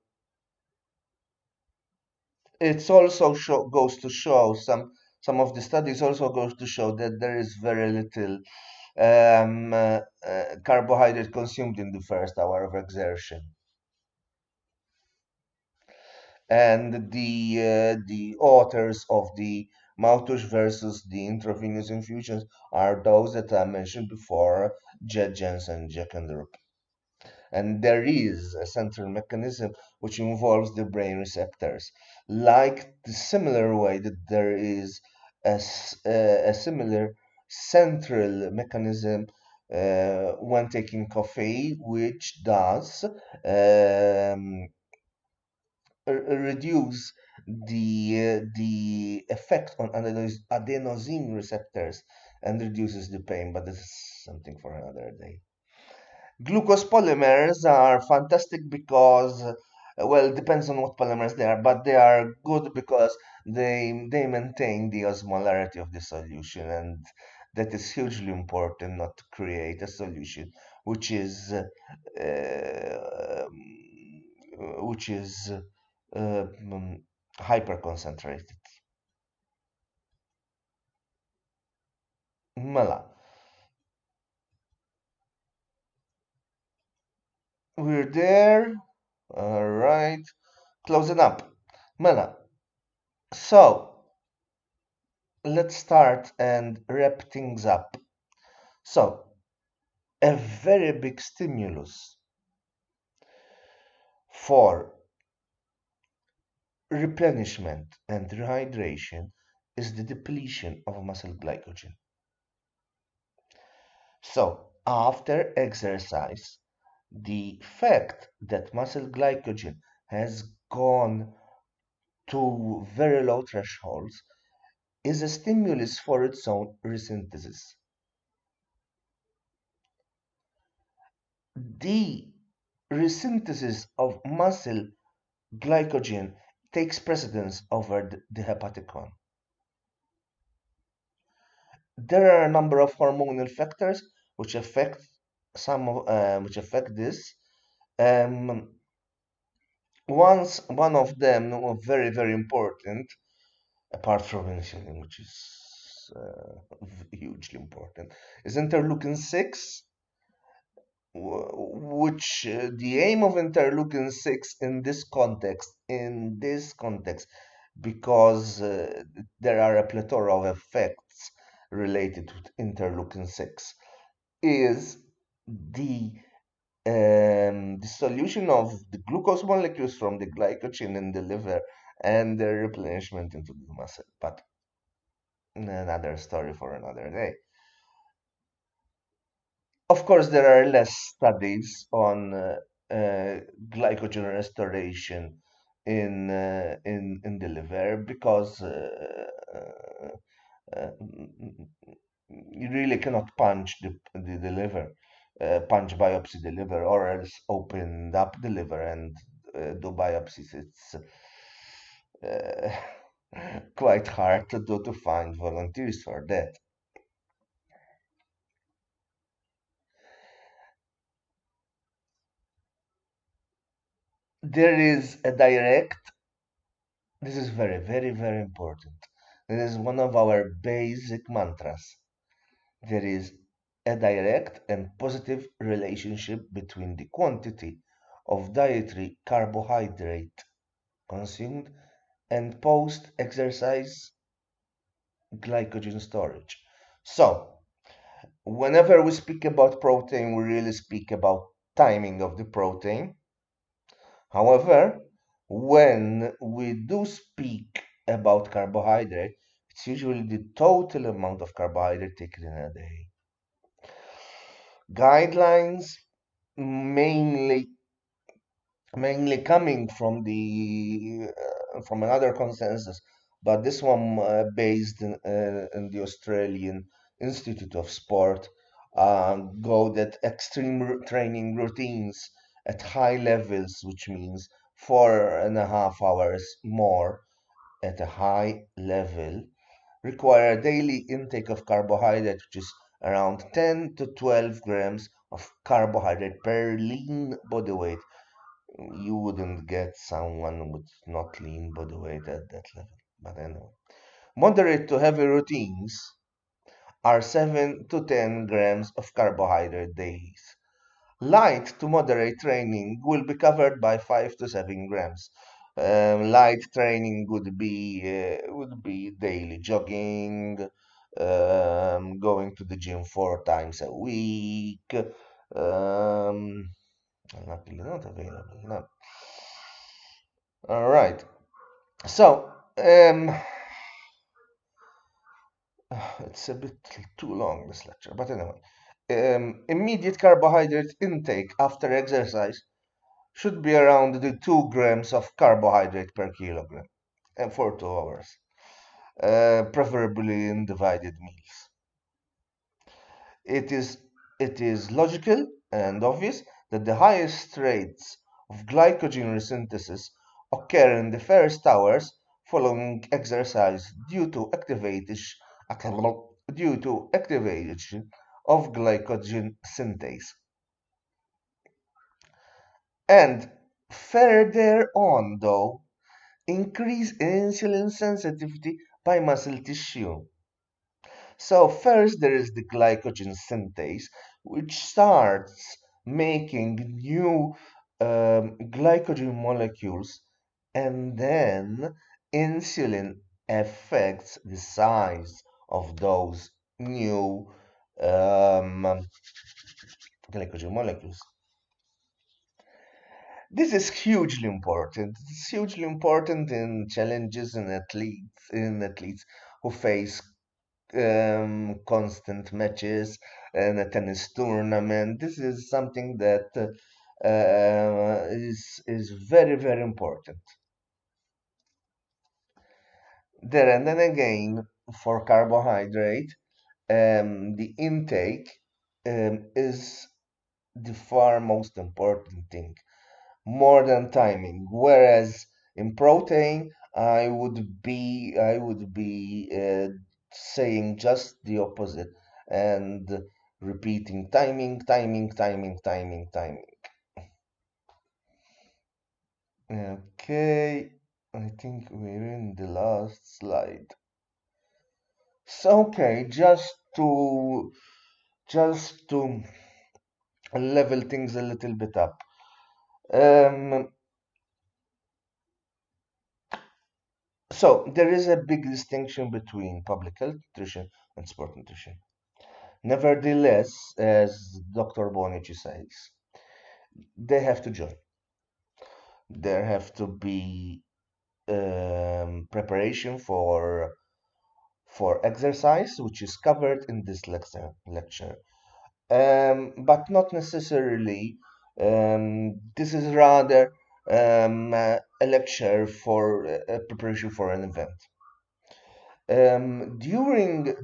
it's also goes to show some of the studies also goes to show that there is very little carbohydrate consumed in the first hour of exertion. And the authors of the mouthwash versus the intravenous infusions are those that I mentioned before, Jed Jensen, Jack and Rook. And there is a central mechanism which involves the brain receptors, like the similar way that there is a similar central mechanism when taking coffee, which does reduce the effect on adenosine receptors and reduces the pain, but this is something for another day. Glucose polymers are fantastic because, well, it depends on what polymers they are, but they are good because they maintain the osmolarity of the solution, and that is hugely important, not to create a solution which is which is hyper concentrated. Mela, we're there. All right, close it up. Mela, so let's start and wrap things up. So, a very big stimulus for replenishment and rehydration is the depletion of muscle glycogen. So, after exercise, the fact that muscle glycogen has gone to very low thresholds is a stimulus for its own resynthesis. The resynthesis of muscle glycogen takes precedence over the hepatic one. There are a number of hormonal factors which affect which affect this. Um, one of them, very important, apart from insulin, which is hugely important, is interleukin 6, which the aim of interleukin 6 in this context, because there are a plethora of effects related to interleukin 6, is the solution of the glucose molecules from the glycogen in the liver and their replenishment into the muscle. But another story for another day. Of course, there are less studies on glycogen restoration in the liver because you really cannot punch the liver, punch biopsy the liver, or else open up the liver and do biopsies. It's quite hard to do to find volunteers for that. There is a direct, this is very important. This is one of our basic mantras. There is a direct and positive relationship between the quantity of dietary carbohydrate consumed and post exercise glycogen storage. So, whenever we speak about protein, we really speak about timing of the protein. However, when we do speak about carbohydrate, it's usually the total amount of carbohydrate taken in a day. Guidelines mainly coming from the from another consensus, but this one based in the Australian Institute of Sport, go that extreme training routines at high levels, which means 4.5 hours more at a high level, require a daily intake of carbohydrate, which is around 10 to 12 grams of carbohydrate per lean body weight. You wouldn't get someone with not lean body weight at that level. But anyway, moderate to heavy routines are 7 to 10 grams of carbohydrate days. Light to moderate training will be covered by 5 to 7 grams. Light training would be daily jogging, going to the gym 4 times a week. Not available. No. All right. So, it's a bit too long, this lecture, but anyway. Immediate carbohydrate intake after exercise should be around the 2 grams of carbohydrate per kilogram. for 2 hours, preferably in divided meals. It is, it is logical and obvious that the highest rates of glycogen resynthesis occur in the first hours following exercise due to activation of glycogen synthase. And further on, though, increase insulin sensitivity by muscle tissue. So first there is the glycogen synthase, which starts making new glycogen molecules, and then insulin affects the size of those new glycogen molecules. This is hugely important. It's hugely important in challenges in athletes who face constant matches in a tennis tournament. This is something that is very, very important. There and then again, for carbohydrate, the intake is the far most important thing, more than timing. Whereas in protein, I would be saying just the opposite and repeating timing, timing, timing, timing, timing. Okay, I think we're in the last slide. So okay, just to level things a little bit up. Um, So there is a big distinction between public health nutrition and sport nutrition. Nevertheless, as Dr. Bonici says, they have to join. There have to be preparation for exercise, which is covered in this lecture. But not necessarily. This is rather a lecture for preparation for an event. During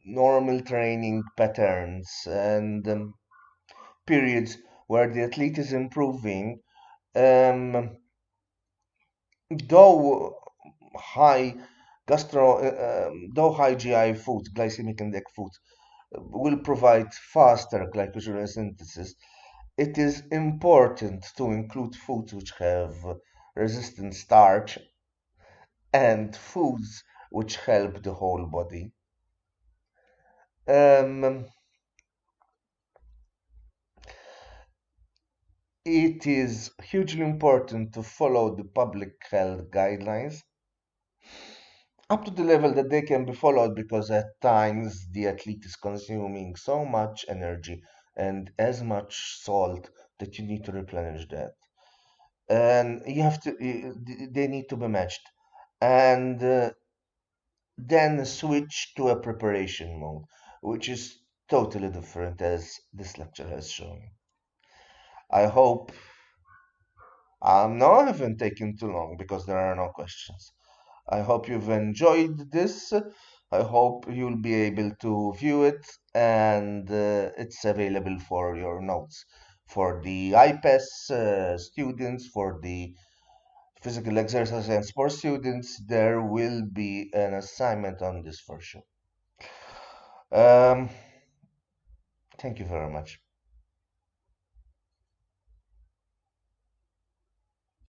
normal training patterns and periods where the athlete is improving, um, though high though high GI foods, glycemic index foods, will provide faster glycogen synthesis, it is important to include foods which have resistant starch and foods which help the whole body. Um, it is hugely important to follow the public health guidelines up to the level that they can be followed, because at times the athlete is consuming so much energy and as much salt that you need to replenish that. And they need to be matched. And then switch to a preparation mode, which is totally different, as this lecture has shown. I hope no, I haven't taken too long because there are no questions. I hope you've enjoyed this. I hope you'll be able to view it, and it's available for your notes. For the IPES students, for the physical exercise and sports students, there will be an assignment on this for sure. Um, Thank you very much.